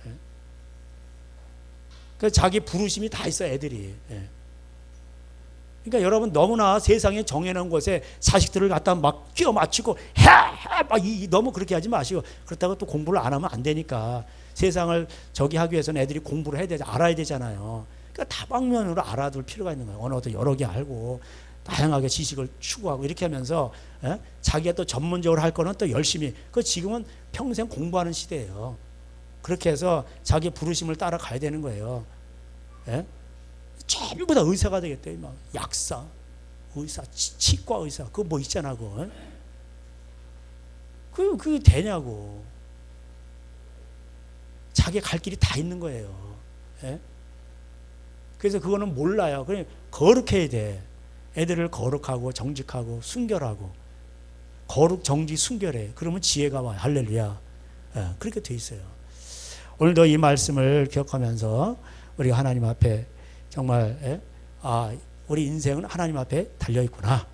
예. 그래서 자기 부르심이 다 있어 애들이. 예. 그러니까 여러분 너무나 세상에 정해놓은 곳에 자식들을 갖다 막 끼워 맞추고 너무 그렇게 하지 마시고 그렇다고 또 공부를 안 하면 안 되니까 세상을 하기 위해서는 애들이 공부를 해야 되지 알아야 되잖아요. 그러니까 다방면으로 알아둘 필요가 있는 거예요. 언어도 여러 개 알고 다양하게 지식을 추구하고 이렇게 하면서 자기가 또 전문적으로 할 거는 또 열심히 지금은 평생 공부하는 시대예요. 그렇게 해서 자기 부르심을 따라가야 되는 거예요. 예? 전부 다 의사가 되겠대. 약사, 의사, 치과 의사, 그거 있잖아, 그거. 그게 되냐고. 자기 갈 길이 다 있는 거예요. 예? 그래서 그거는 몰라요. 그냥 거룩해야 돼. 애들을 거룩하고 정직하고 순결하고 거룩, 정직, 순결해. 그러면 지혜가 와요. 할렐루야. 예, 그렇게 돼 있어요. 오늘도 이 말씀을 기억하면서 우리가 하나님 앞에 정말 우리 인생은 하나님 앞에 달려있구나.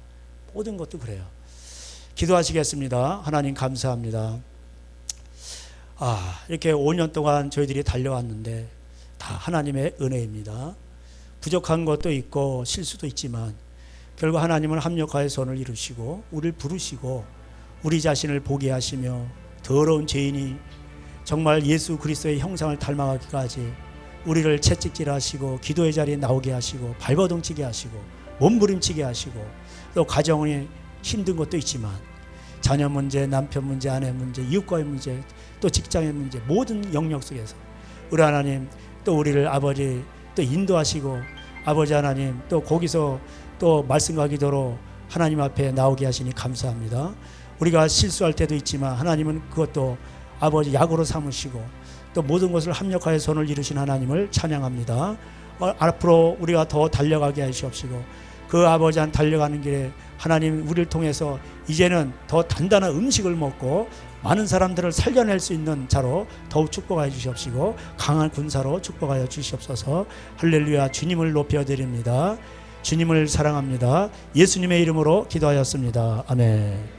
모든 것도 그래요. 기도하시겠습니다. 하나님 감사합니다. 이렇게 5년 동안 저희들이 달려왔는데 다 하나님의 은혜입니다. 부족한 것도 있고 실수도 있지만 결국 하나님은 합력하여 선을 이루시고 우리를 부르시고 우리 자신을 보게 하시며 더러운 죄인이 정말 예수 그리스도의 형상을 닮아가기까지 우리를 채찍질하시고 기도의 자리에 나오게 하시고 발버둥치게 하시고 몸부림치게 하시고 또 가정이 힘든 것도 있지만 자녀 문제, 남편 문제, 아내 문제, 이웃과의 문제, 또 직장의 문제 모든 영역 속에서 우리 하나님 또 우리를 아버지 또 인도하시고 아버지 하나님 또 거기서 또 말씀과 기도로 하나님 앞에 나오게 하시니 감사합니다. 우리가 실수할 때도 있지만 하나님은 그것도 아버지 약으로 삼으시고 또 모든 것을 합력하여 손을 이루신 하나님을 찬양합니다. 앞으로 우리가 더 달려가게 하시옵시고 그 아버지 한 달려가는 길에 하나님 우리를 통해서 이제는 더 단단한 음식을 먹고 많은 사람들을 살려낼 수 있는 자로 더욱 축복하여 주시옵시고 강한 군사로 축복하여 주시옵소서. 할렐루야. 주님을 높여드립니다. 주님을 사랑합니다. 예수님의 이름으로 기도하였습니다. 아멘.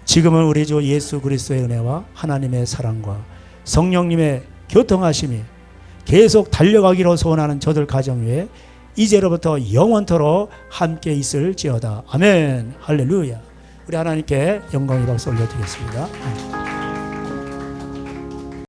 지금은 우리 주 예수 그리스도의 은혜와 하나님의 사랑과 성령님의 교통하심이 계속 달려가기로 소원하는 저들 가정 위에 이제로부터 영원토록 함께 있을지어다. 아멘. 할렐루야. 우리 하나님께 영광의 박수 올려드리겠습니다.